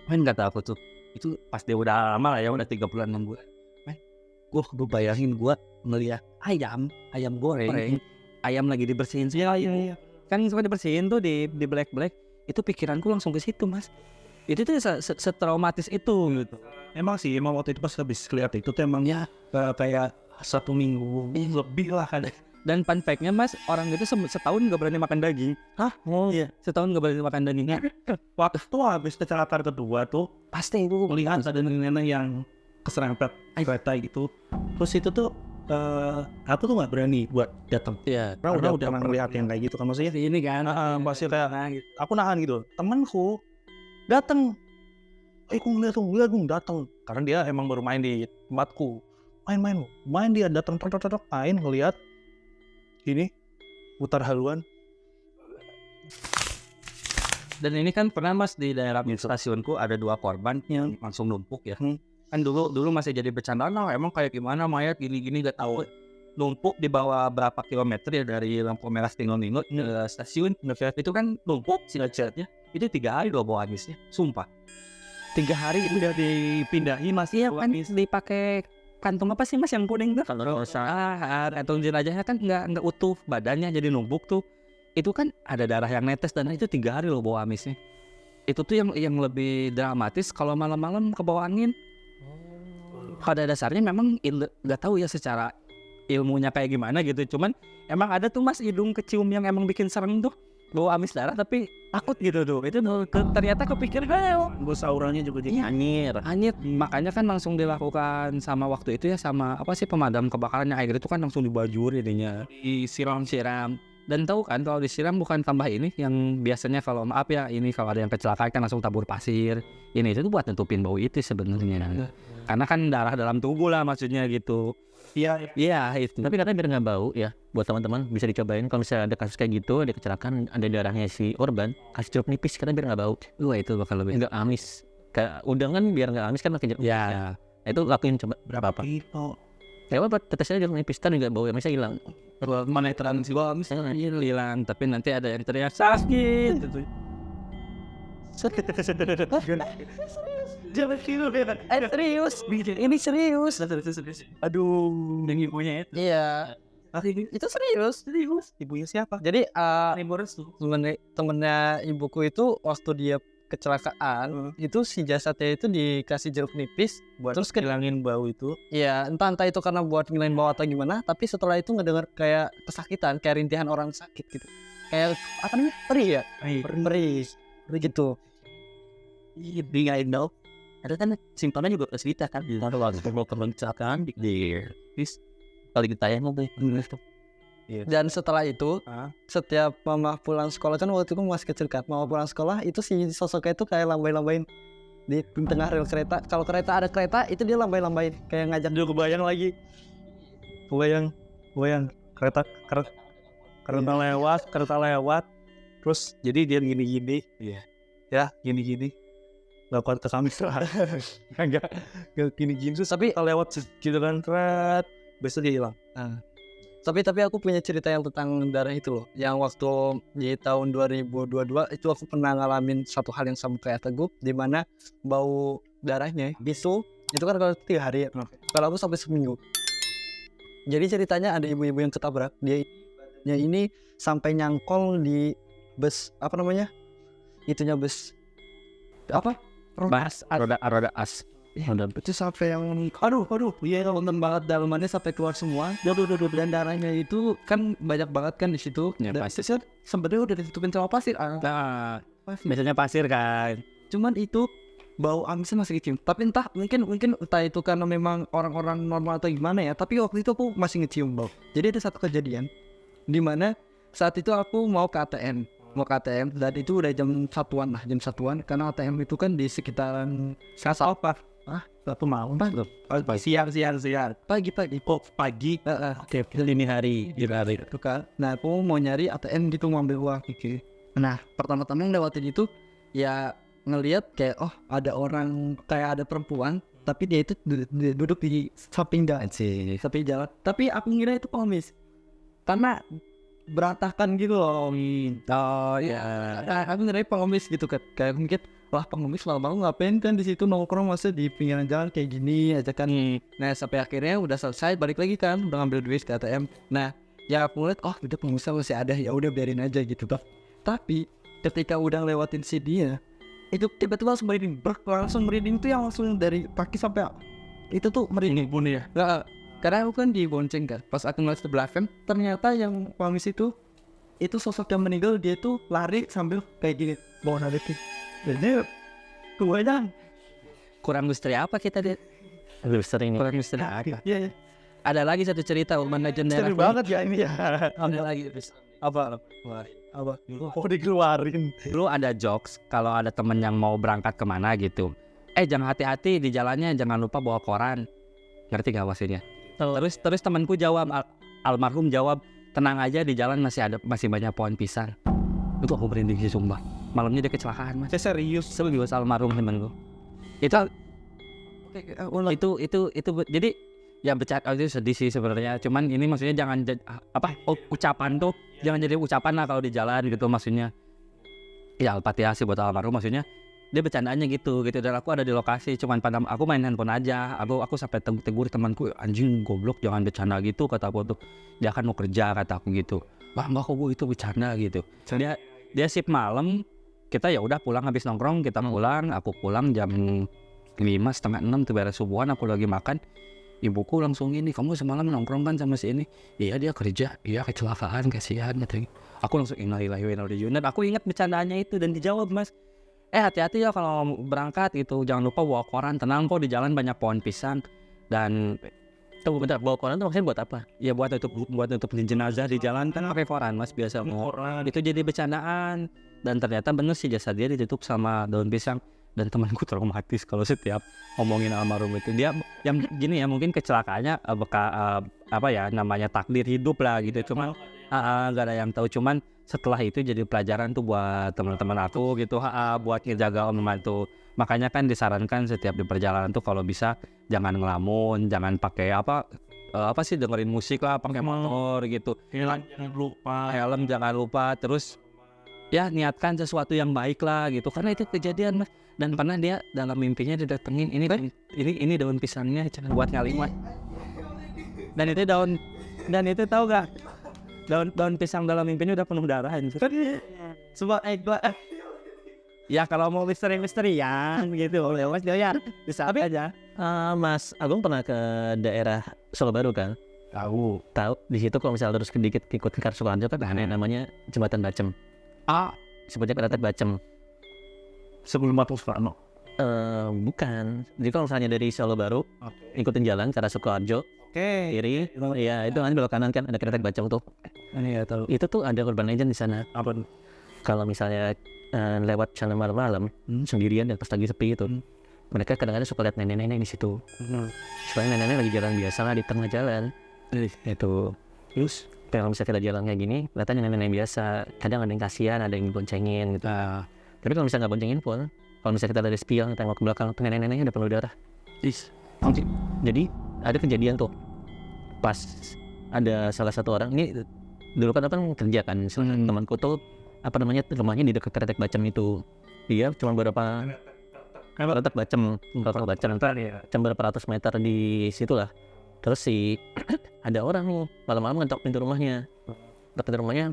[SPEAKER 4] kata aku tuh itu pas dia udah lama lah ya, udah 3 bulan 6 bulan. Gue bayangin gue ngeliat ayam goreng, ayam lagi dibersihin. Iya. Kan suka dibersihin tuh di black. Itu pikiranku langsung ke situ mas. Itu tuh setraumatis itu gitu.
[SPEAKER 3] Emang waktu itu pas habis lihat itu tuh emang ya kayak 1 minggu lebih lah kan.
[SPEAKER 4] Dan fun fact-nya mas, orang itu setahun gak berani makan daging. Iya, setahun gak berani makan daging.
[SPEAKER 3] Waktu itu habis kecelakaan kedua tuh pasti itu melihat ada nenek yang keserempet kereta gitu. Terus itu tuh aku tuh gak berani buat datang.
[SPEAKER 4] Iya,
[SPEAKER 3] karena udah melihat yang kayak gitu kan, maksudnya
[SPEAKER 4] ini kan
[SPEAKER 3] pasti kayak gitu. Aku nahan gitu. Temanku datang, aku ngeliat tuh datang karena dia emang baru main di tempatku. Main dia datang main ngelihat ini putar haluan.
[SPEAKER 4] Dan ini kan pernah mas di daerah stasiunku ada 2 korban yang langsung numpuk ya. Kan dulu masih jadi bercandaan, emang kayak gimana mayat gini gak tahu. Numpuk di bawah berapa kilometer ya dari lampu merah Tingo-Ningo ke stasiun. Itu kan numpuk silat-silatnya. Itu 3 hari loh bawa habisnya, sumpah. 3 hari udah dipindahin mas. Iya kan dipakai kantung apa sih mas yang kuning tuh? Kantung jenazahnya kan nggak utuh badannya, jadi numpuk tuh. Itu kan ada darah yang netes dan itu 3 hari loh bawa amisnya. Itu tuh yang lebih dramatis kalau malam-malam ke bawah angin. Pada dasarnya memang nggak tahu ya secara ilmunya kayak gimana gitu. Cuman emang ada tuh mas hidung kecium yang emang bikin serem tuh.
[SPEAKER 2] bau amis darah tapi takut gitu tuh. Itu ternyata kepikir
[SPEAKER 3] Bos auranya juga jadi
[SPEAKER 2] anyir. Makanya kan langsung dilakukan sama waktu itu ya sama apa sih pemadam kebakaran yang air itu kan langsung dibajur jadinya. Disiram. Dan tahu kan kalau disiram bukan tambah ini yang biasanya kalau maaf ya ini kalau ada yang kecelakaan kan langsung tabur pasir. Ini itu tuh buat nutupin bau itu sebenarnya. Karena kan darah dalam tubuh lah maksudnya gitu. Iya itu. Tapi katanya biar nggak bau ya. Buat teman-teman bisa dicobain kalau misalnya ada kasus kayak gitu, ada kecelakaan, ada darahnya si korban, kasih jeruk nipis katanya biar nggak bau. Wah itu bakal lebih nggak amis. Kayak udang kan biar nggak amis kan pakai jeruk. Ya. Itu lakuin coba berapa? Ya apa tetes aja jeruk nipis kan nggak bau ya, masih hilang.
[SPEAKER 1] Mana terang sih bang?
[SPEAKER 2] Hilang, tapi nanti ada yang teriak sakit gitu.
[SPEAKER 3] Jangan kira
[SPEAKER 2] Serius, ini serius.
[SPEAKER 3] Aduh,
[SPEAKER 2] Yang ibunya itu.
[SPEAKER 1] Iya. Itu serius.
[SPEAKER 3] ibunya siapa?
[SPEAKER 1] Jadi
[SPEAKER 3] Boris tuh.
[SPEAKER 1] temennya ibuku itu waktu dia kecelakaan itu si jasadnya itu dikasih jeruk nipis
[SPEAKER 3] Buat
[SPEAKER 1] terus
[SPEAKER 3] hilangin bau itu.
[SPEAKER 1] ya entah itu karena buat ngilangin bau atau gimana, tapi setelah itu ngedenger kayak kesakitan, kayak rintihan orang sakit gitu, kayak apa namanya, perih ya, perih gitu.
[SPEAKER 2] Iya, bingain dong. Ada kan simptomnya juga cerita kan. Ada waktu mau kecelakaan di kali ditayang tuh.
[SPEAKER 1] Dan setelah itu setiap mama pulang sekolah kan waktu itu masih kecil kan, mama pulang sekolah itu si sosoknya itu kayak lambai-lambain di tengah rel kereta. Kalau kereta ada kereta itu dia lambai-lambain kayak ngajak.
[SPEAKER 3] Dia kebayang lagi. Kebayang kereta lewat. Terus jadi dia gini-gini. Iya. Ya, gini-gini. Gak kuat ke kamera. Enggak gini-gini terus tapi lewat gitu kan tret. Besok dia hilang.
[SPEAKER 1] Tapi aku punya cerita yang tentang darah itu loh. Yang waktu di tahun 2022 itu aku pernah ngalamin satu hal yang sama kayak Teguh, di mana bau darahnya itu kan kalau 3 hari ya. Kalau aku sampai seminggu. Jadi ceritanya ada ibu-ibu yang ketabrak, dia ini sampai nyangkol di bus apa namanya? Itunya bus apa?
[SPEAKER 2] Roda as.
[SPEAKER 1] Itu sampai yang aduh iya nonton banget dalamannya sampai keluar semua. Dan darahnya itu kan banyak banget kan di situ.
[SPEAKER 2] Ya,
[SPEAKER 1] Dan
[SPEAKER 2] pasti.
[SPEAKER 1] sebenarnya udah ditutupin sama pasir.
[SPEAKER 2] Nah, biasanya pasir kan.
[SPEAKER 1] Cuman itu bau amisnya masih kecium. Tapi mungkin entah itu karena memang orang-orang normal atau gimana ya. Tapi waktu itu aku masih ngecium bau. Jadi ada satu kejadian di mana saat itu aku mau ke ATM dan itu udah jam 1-an karena ATM itu kan di sekitaran apa?
[SPEAKER 3] Satu malam.
[SPEAKER 1] Siang. Pagi.
[SPEAKER 2] Oke, dini hari.
[SPEAKER 1] Itu kan. Nah, aku mau nyari ATM gitu mau ambil uang. Nah, pertama-tama ngelewatin itu ya ngelihat kayak ada orang, kayak ada perempuan tapi dia itu duduk di samping jalan. Tapi aku ngira itu pengemis. Karena berantakan gitu loh.
[SPEAKER 2] Oh ya.
[SPEAKER 1] Nah, aku ngira pengemis gitu kan. Kayak mungkin wah pengemis malam-malam ngapain kan di situ nongkrong masa di pinggiran jalan kayak gini aja kan. Nah sampai akhirnya udah selesai balik lagi kan, udah ngambil duit ke ATM. Nah ya aku ngeliat udah pengemis masih ada, ya udah biarin aja gitu toh. Tapi ketika udah lewatin si dia itu tiba-tiba langsung merinding tuh yang langsung dari kaki sampai itu tuh merinding pun ya. Nggak, karena aku kan dibonceng kan. Pas aku ngeliat di belakang ternyata yang pengemis itu sosok yang meninggal, dia tuh lari sambil kayak gini bawa narikin. Jadi kebanyakan
[SPEAKER 2] Kurang misteri apa kita deh? Kurang misteri apa?
[SPEAKER 1] Iya.
[SPEAKER 2] Ada lagi satu cerita Urban Legend
[SPEAKER 3] Misteri banget ya ini ya.
[SPEAKER 2] Ada lagi.
[SPEAKER 3] Apa? Oh dikeluarin.
[SPEAKER 2] Dulu ada jokes kalau ada temen yang mau berangkat kemana gitu. Jangan hati-hati di jalannya, jangan lupa bawa koran. Ngerti gak maksudnya? Terus temanku jawab, almarhum jawab, tenang aja di jalan masih banyak pohon pisang. Itu aku merinding sih sumpah. Malamnya dia kecelakaan mas.
[SPEAKER 3] Serius.
[SPEAKER 2] Serius almarhum temanku. Itu jadi ya bercanda itu sedih sih sebenarnya. Cuman ini maksudnya jangan ucapan tuh jangan jadi ucapan lah kalau di jalan gitu maksudnya. Ya Al-Fatihah sih buat almarhum maksudnya. Dia bercandaannya gitu dan aku ada di lokasi cuman pada aku main handphone aja. Aku sampai tegur temanku, anjing goblok jangan bercanda gitu kata aku tuh. Dia kan mau kerja kata aku gitu. Wah enggak kok itu bercanda gitu. Dia shift malam. Kita ya udah pulang habis nongkrong, kita pulang, aku pulang jam 5:30 tuh beres subuhan, aku lagi makan. Ibuku langsung ini, kamu semalam nongkrong kan sama si ini? Iya dia kerja, iya kecelakaan kasihan katanya.
[SPEAKER 4] Aku langsung innalillahi wa inna ilaihi raji'un. Dan aku ingat bercandaannya itu dan dijawab, Mas, hati-hati ya kalau berangkat gitu, jangan lupa bawa koran, tenang kok di jalan banyak pohon pisang. Dan
[SPEAKER 2] Tunggu bentar, bawa koran tuh maksudnya buat apa?
[SPEAKER 4] ya buat nutup jenazah di jalan kan pakai koran, Mas, biasa koran. Itu jadi bercandaan dan ternyata bener sih jasad dia ditutup sama daun pisang. Dan temanku traumatis kalau setiap ngomongin almarhum itu. Dia yang gini ya, mungkin kecelakaannya apa ya namanya takdir hidup lah gitu. Cuman gak ada yang tahu. Cuman setelah itu jadi pelajaran tuh buat teman-teman aku gitu, buat ngejaga membantu. Makanya kan disarankan setiap di perjalanan tuh kalau bisa jangan ngelamun, jangan pakai apa sih, dengerin musik lah, pakai motor gitu.
[SPEAKER 3] Jangan lupa.
[SPEAKER 4] Helm jangan lupa. Terus ya niatkan sesuatu yang baik lah gitu, karena itu kejadian, Mas. Dan pernah dia dalam mimpinya didatengin ini daun pisangnya jangan buat ngalimat. Dan itu tahu gak, daun pisang dalam mimpinya udah penuh darah. Semua ya kalau mau misteri-misterian gitu, Mas ya bisa aja.
[SPEAKER 2] Mas Agung pernah ke daerah Solo Baru kan?
[SPEAKER 3] Tahu.
[SPEAKER 2] Tahu di situ kalau misalnya lurus sedikit ikut ke Sukoharjo kan ada namanya Jembatan Bacem. Sebutnya Jembatan Bacem.
[SPEAKER 3] Sebelum Matu Soekarno.
[SPEAKER 2] Bukan. Jadi kalau misalnya dari Solo Baru ikutin jalan ke arah Sukoharjo, kiri, ya itu nanti belok kanan kan ada Kretek Bacem tuh.
[SPEAKER 4] Ini ya tahu.
[SPEAKER 2] Itu tuh ada urban legend di sana.
[SPEAKER 3] Apa?
[SPEAKER 2] Kalau misalnya lewat jalan malam-malam sendirian dan pas lagi sepi itu, mereka kadang-kadang suka lihat nenek-nenek di situ. Soalnya nenek-nenek lagi jalan biasa lah di tengah jalan. Itu. Terus kalau misalnya kita jalan kayak gini, kelihatan nenek-nenek biasa. Kadang ada yang kasihan, ada yang boncengin gitu. Tapi kalau misalnya nggak boncengin pun, kalau misalnya kita dari spion tengok ke belakang, nenek-neneknya udah penuh darah. Jadi ada kejadian tuh, pas ada salah satu orang ini dulu kan kerja kan, temanku tuh rumahnya di dekat Kretek Bacem itu. Dia cuma beberapa Kretek Bacem, cuma berapa ratus meter di situ lah. Terus ada orang nih malam-malam ngetok pintu rumahnya.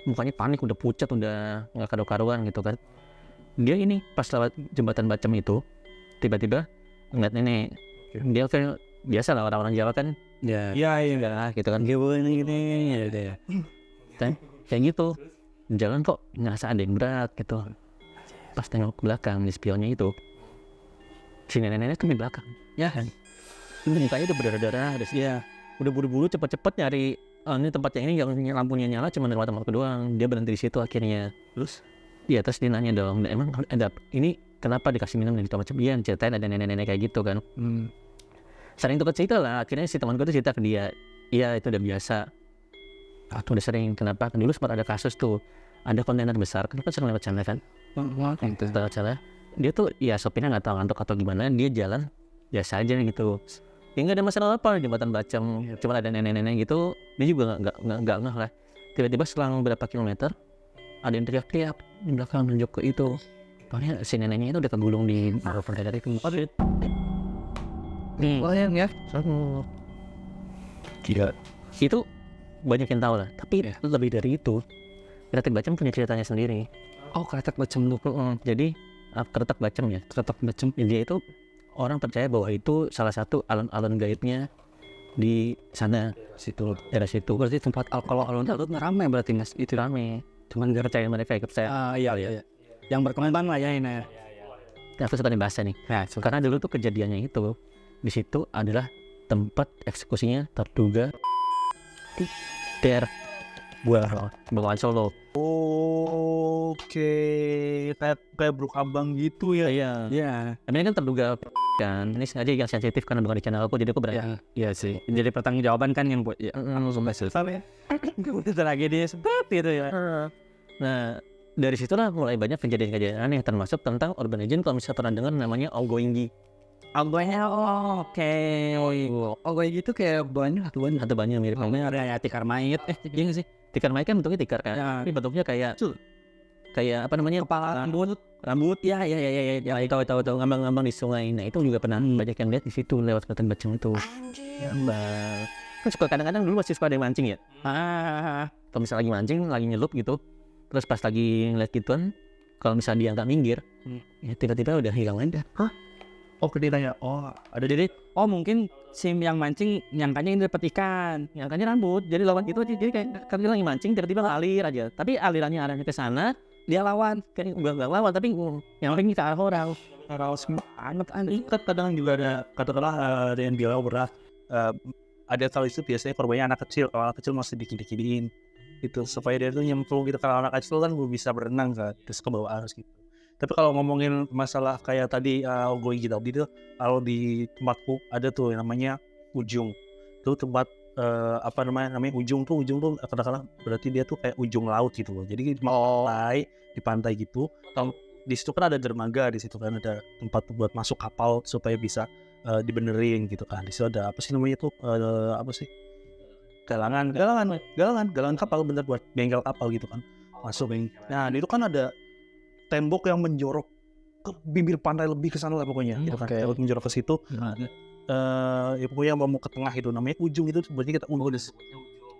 [SPEAKER 2] Mukanya panik, udah pucat, udah nggak karu-karuan gitu kan. Dia ini pas lewat Jembatan Bacem itu tiba-tiba ngeliat nenek. Dia kayak biasa lah orang-orang Jawa kan,
[SPEAKER 4] Iya
[SPEAKER 2] gitu kan, gini ya. Kayak gitu jalan kok ngerasa ada yang berat gitu. Pas tengok ke belakang di spionnya itu, si nenek-nenek tuh di belakang ya kan, mukanya udah berdarah-darah. Udah buru-buru cepet-cepet nyari ini tempat yang lampunya nyala cuma dari mata doang. Dia berhenti di situ akhirnya. Terus dia nanya dong, emang ada ini kenapa dikasih minum dan gitu macam. Iya, ceritain ada nenek-nenek kayak gitu kan. Sering tukar cerita lah. Akhirnya si temanku tuh cerita ke dia, iya itu udah biasa. Udah sering. Kenapa? Kan dulu sempat ada kasus tuh, ada kontainer besar kan sering lewat sana kan. Lewat sana. Dia tuh ya sopirnya nggak tahu ngantuk atau gimana, dia jalan biasa aja gitu. Ya nggak ada masalah apa, Jembatan Bacem. Cuma ada nenek-nenek gitu. Dia juga nggak ngeh lah. Tiba-tiba selang berapa kilometer ada yang teriak-teriak di belakang menunjuk ke itu. Soalnya si neneknya itu udah kegulung di kontainer itu.
[SPEAKER 1] Bayang ya.
[SPEAKER 3] Gila.
[SPEAKER 2] Itu banyak yang tahu lah. Tapi lebih dari itu, Kretek Bacem punya ceritanya sendiri.
[SPEAKER 1] Kretek Bacem tuh.
[SPEAKER 2] Jadi Kretek Bacem ya. Kretek Bacem dia itu orang percaya bahwa itu salah satu alun-alun gaibnya di sana. Daerah situ.
[SPEAKER 1] Berarti tempat kalau alun-alun ramai berarti, Mas.
[SPEAKER 2] Itu rame. Cuman percaya mereka ikut saya.
[SPEAKER 4] Iya. Yang berkembang lah ya ini.
[SPEAKER 2] Aku suka bahasa nih. Karena dulu tuh kejadiannya itu di situ adalah tempat eksekusinya terduga Bengawan Solo.
[SPEAKER 3] Oke, kayak Brukabang gitu ya.
[SPEAKER 2] Iya. Ini kan terduga kan. Ini sengaja yang sensitif karena bukan di channel aku, jadi aku berani.
[SPEAKER 4] Iya sih. Jadi pertanggungjawaban kan yang buat langsung masuk. Itu tragedi seperti itu ya.
[SPEAKER 2] Nah, dari situlah mulai banyak kejadian-kejadian aneh, termasuk tentang urban legend. Kalau misalnya pernah dengar namanya Algoinggi.
[SPEAKER 4] Oke.
[SPEAKER 1] Algoinggi itu kayak banyak
[SPEAKER 2] Atau banyak mirip namanya
[SPEAKER 4] Ada tikar mayit.
[SPEAKER 2] iya nggak sih? Tikar mayit kan bentuknya tikar kan?
[SPEAKER 4] Ya.
[SPEAKER 2] Tapi bentuknya kayak apa namanya?
[SPEAKER 4] Kepala
[SPEAKER 2] Rambut. Ya. Tahu ngambang-ngambang di sungai. Nah, itu juga pernah banyak yang lihat di situ lewat Kretek Bacem itu. Ngambang. Kan suka kadang-kadang dulu masih suka ada yang mancing ya. Kalau misalnya lagi mancing, lagi nyelup gitu. Terus pas lagi ngeliat gituan, kalau misalnya dia nggak minggir, ya tiba-tiba udah hilang aja.
[SPEAKER 3] Oh, kedinanya. Oh,
[SPEAKER 4] ada jadi mungkin si yang mancing nyangkanya ini dapat ikan,
[SPEAKER 2] Nyangkanya rambut, jadi lawan itu aja. Jadi kayak kan dia lagi mancing, tiba-tiba ngalir aja. Tapi alirannya arahnya ke sana, dia lawan. Kayak nggak lawan, tapi yang penting ke arah orang.
[SPEAKER 3] Raus banget anjing. Kan kadang juga ada katakanlah ada yang bilang berat. Ada kali itu biasanya korbannya anak kecil. Kalau anak kecil masih dikini-kiniin gitu supaya dia tuh nyemplung gitu. Kalau anak kecil kan belum bisa berenang kan, terus ke bawah arus gitu. Tapi kalau ngomongin masalah kayak tadi going gitu, kalau di tempatku ada tuh yang namanya ujung. Itu tempat apa namanya ujung tuh kadang-kadang berarti dia tuh kayak ujung laut gitu loh. Jadi di pantai gitu. Di situ kan ada dermaga, di situ kan ada tempat buat masuk kapal supaya bisa dibenerin gitu kan. Di situ ada apa sih namanya tuh apa sih? Galangan kapal, bener buat bengkel kapal gitu kan. Masuk. Nah, itu kan ada tembok yang menjorok ke bibir pantai lebih ke sana lah pokoknya. Gitu kan. Tembok menjorok ke situ. Ya pokoknya mau ke tengah itu namanya ujung itu berarti kita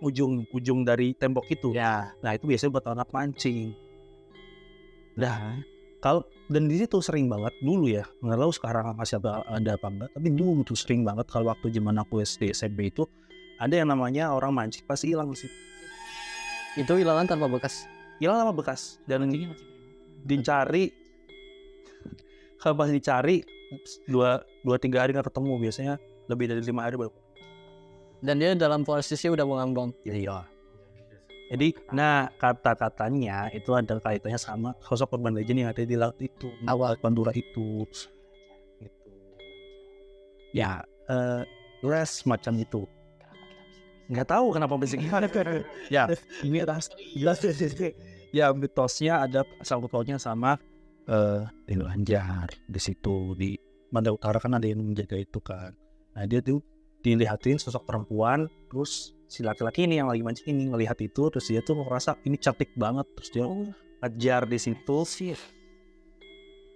[SPEAKER 3] ujung dari tembok itu.
[SPEAKER 4] ya.
[SPEAKER 3] Nah, itu biasanya buat anak mancing. Nah, dan di situ sering banget dulu ya, nggak tahu sekarang masih ada apa enggak, tapi dulu tuh sering banget kalau waktu zaman aku SD SMP itu ada yang namanya orang mancing pasti hilang di situ.
[SPEAKER 1] Itu hilangan tanpa bekas.
[SPEAKER 3] Hilang sama bekas dan dicari. Kalau pas dicari 2-3 hari nggak ketemu, biasanya lebih dari 5 hari baru.
[SPEAKER 1] Dan dia dalam posisi udah mengambang.
[SPEAKER 3] Iya. Jadi, nah kata-katanya itu ada kaitannya sama sosok urban legend yang ada di laut itu, awal Pandura itu, gitu. Ya, res macam itu. Nggak tahu kenapa bisa gimana. Ya, ini jelas. Ya, mitosnya ada sangkut pautnya sama Delu Anjar di situ di Manda Utara kan ada yang menjaga itu kan. Nah, dia tuh dilihatin sosok perempuan, terus si laki-laki ini yang lagi mancing ini ngelihat itu, terus dia tuh ngerasa ini cantik banget, terus dia ngejar di situ sih,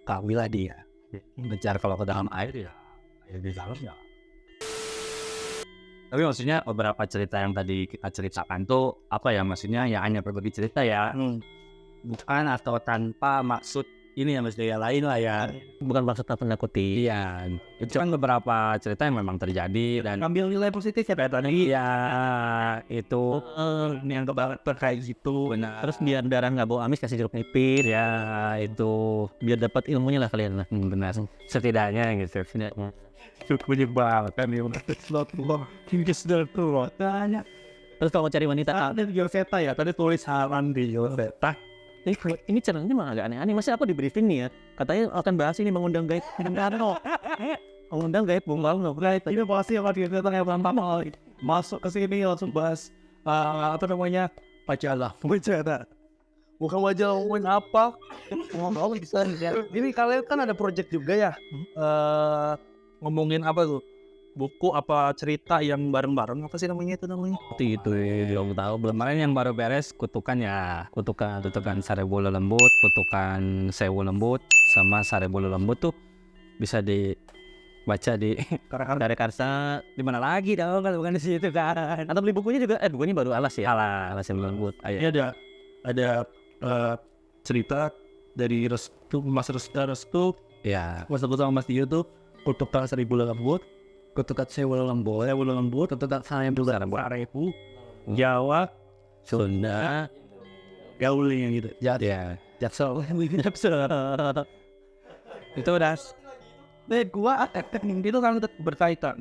[SPEAKER 3] kawinlah dia.
[SPEAKER 4] Ngejar kalau ke dalam air ya di dalam ya. Tapi maksudnya beberapa cerita yang tadi kita ceritakan tuh apa ya, maksudnya ya hanya berbagi cerita ya, bukan atau tanpa maksud ini ya, maksudnya lain lah ya.
[SPEAKER 2] Bukan maksud menakuti.
[SPEAKER 4] Iya, itu kan beberapa cerita yang memang terjadi dan
[SPEAKER 3] Ambil nilai positif ya tadi.
[SPEAKER 4] iya itu yang kebanget kayak gitu. Benar.
[SPEAKER 2] Terus biar darah nggak bau amis kasih jeruk nipis.
[SPEAKER 4] Ya itu
[SPEAKER 2] Biar dapat ilmunya lah kalian lah.
[SPEAKER 4] benar. Setidaknya gitu.
[SPEAKER 2] Setidaknya.
[SPEAKER 4] Cukup banget kan ya.
[SPEAKER 2] Terus kalau mau cari wanita,
[SPEAKER 3] Ada di Yoseta ya, tadi tulis saran di Yoseta.
[SPEAKER 2] ini channelnya malah agak aneh-aneh. Masa aku di briefing nih ya, katanya akan bahas ini mengundang gaib Bung Karno. Mengundang gaib Bung Karno.
[SPEAKER 3] Ini pasti sama di Yoseta yang pertama masuk ke sini langsung bahas apa namanya majalah. Bukan majalah ngomongin apa. Ini kalian kan ada project juga ya, ngomongin apa tuh? Buku apa cerita yang bareng-bareng apa sih namanya itu namanya?
[SPEAKER 2] Seperti itu belum tahu belum.
[SPEAKER 4] Kemarin yang baru beres kutukan ya, kutukan Sarebolo Lembut, kutukan Sewu Lembut sama Sarebolo Lembut tuh bisa dibaca di
[SPEAKER 2] Karya Karsa.
[SPEAKER 4] di mana lagi dong kalau bukan di situ kan.
[SPEAKER 2] Atau beli bukunya juga, bukunya baru Alas ya. Alas yang lembut.
[SPEAKER 3] Ini ada cerita dari Mas Restu,
[SPEAKER 4] Ya,
[SPEAKER 3] Mas Restu sama Mas Dio tuh kutukan Sarebolo Lembut,
[SPEAKER 1] Kutukan Sewu Lembut. Kutukan
[SPEAKER 3] Sarebu, Jawa,
[SPEAKER 4] Sunda,
[SPEAKER 3] Gauli yang gitu.
[SPEAKER 4] ya,
[SPEAKER 2] Jaksel.
[SPEAKER 4] itu udah.
[SPEAKER 3] Gua itu kan berkaitan.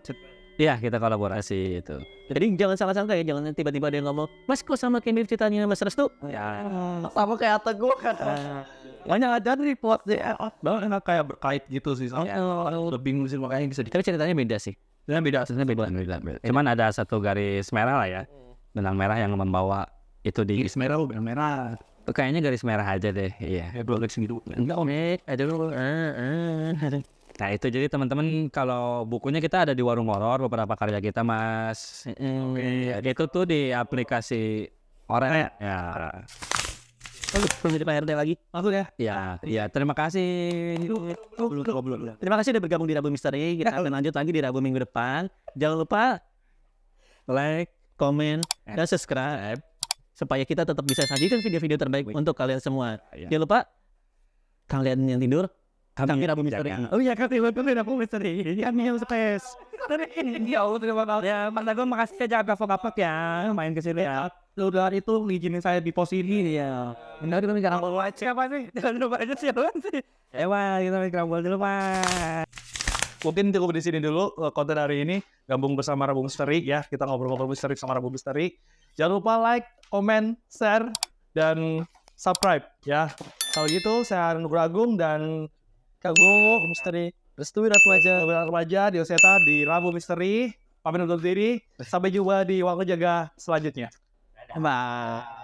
[SPEAKER 4] Iya, kita kolaborasi itu.
[SPEAKER 2] Jadi jangan salah sangka ya, jangan tiba-tiba ada yang ngomong, Mas kok sama kayak mirip ceritanya Mas Restu?
[SPEAKER 4] Ya,
[SPEAKER 1] Sama kayak Ata gue kan.
[SPEAKER 3] Banyak ada report ya. Banyak kayak berkait gitu sih.
[SPEAKER 2] Ya.
[SPEAKER 3] Lebih ngurusin makanya bisa
[SPEAKER 2] Tapi ceritanya beda sih.
[SPEAKER 3] Ceritanya beda.
[SPEAKER 4] beda. Cuman ada satu garis merah lah ya, benang merah yang membawa itu di.
[SPEAKER 3] Garis merah, benang merah.
[SPEAKER 4] Kayaknya garis merah aja deh. Iya.
[SPEAKER 3] Ya dua garis gitu.
[SPEAKER 2] Enggak om, ada dulu.
[SPEAKER 4] Nah itu jadi teman-teman kalau bukunya kita ada di Warung Horor, beberapa karya kita Mas. Itu tuh di aplikasi Orel ya.
[SPEAKER 2] Belum jadi Pak RT lagi.
[SPEAKER 3] Langsung ya.
[SPEAKER 4] Ya, terima kasih.
[SPEAKER 3] Belum.
[SPEAKER 2] Terima kasih udah bergabung di Rabu Misteri. Kita akan lanjut lagi di Rabu minggu depan. Jangan lupa like, komen, dan subscribe supaya kita tetap bisa sajikan video-video terbaik untuk kalian semua. Jangan lupa kalian yang tidur Kami Rabu Misteri.
[SPEAKER 4] Oh iya, kami Rabu Misteri. Kami yang space. Ya Allah, terima kasih. Ya, Mas Agung, makasih ya jaga kapok ya main ke sini ya. Udah itu ngizinin saya di pos ini ya.
[SPEAKER 2] Benar kita jangan bawa
[SPEAKER 4] Siapa sih? Jangan lupa aja siapa sih. Ewa, kita main kerambol dulu, Mas.
[SPEAKER 3] Mungkin cukup di sini dulu konten hari ini. Gabung bersama Rabu Misteri ya. Kita ngobrol-ngobrol misteri sama Rabu Misteri. Jangan lupa like, comment, share, dan subscribe ya. Kalau gitu, saya Nugroho Agung dan Rabu Misteri. Restui Ratu Remaja di Oseta di Rabu Misteri. Pamit undur diri. Sampai jumpa di Waktu Jaga selanjutnya.
[SPEAKER 1] Bye.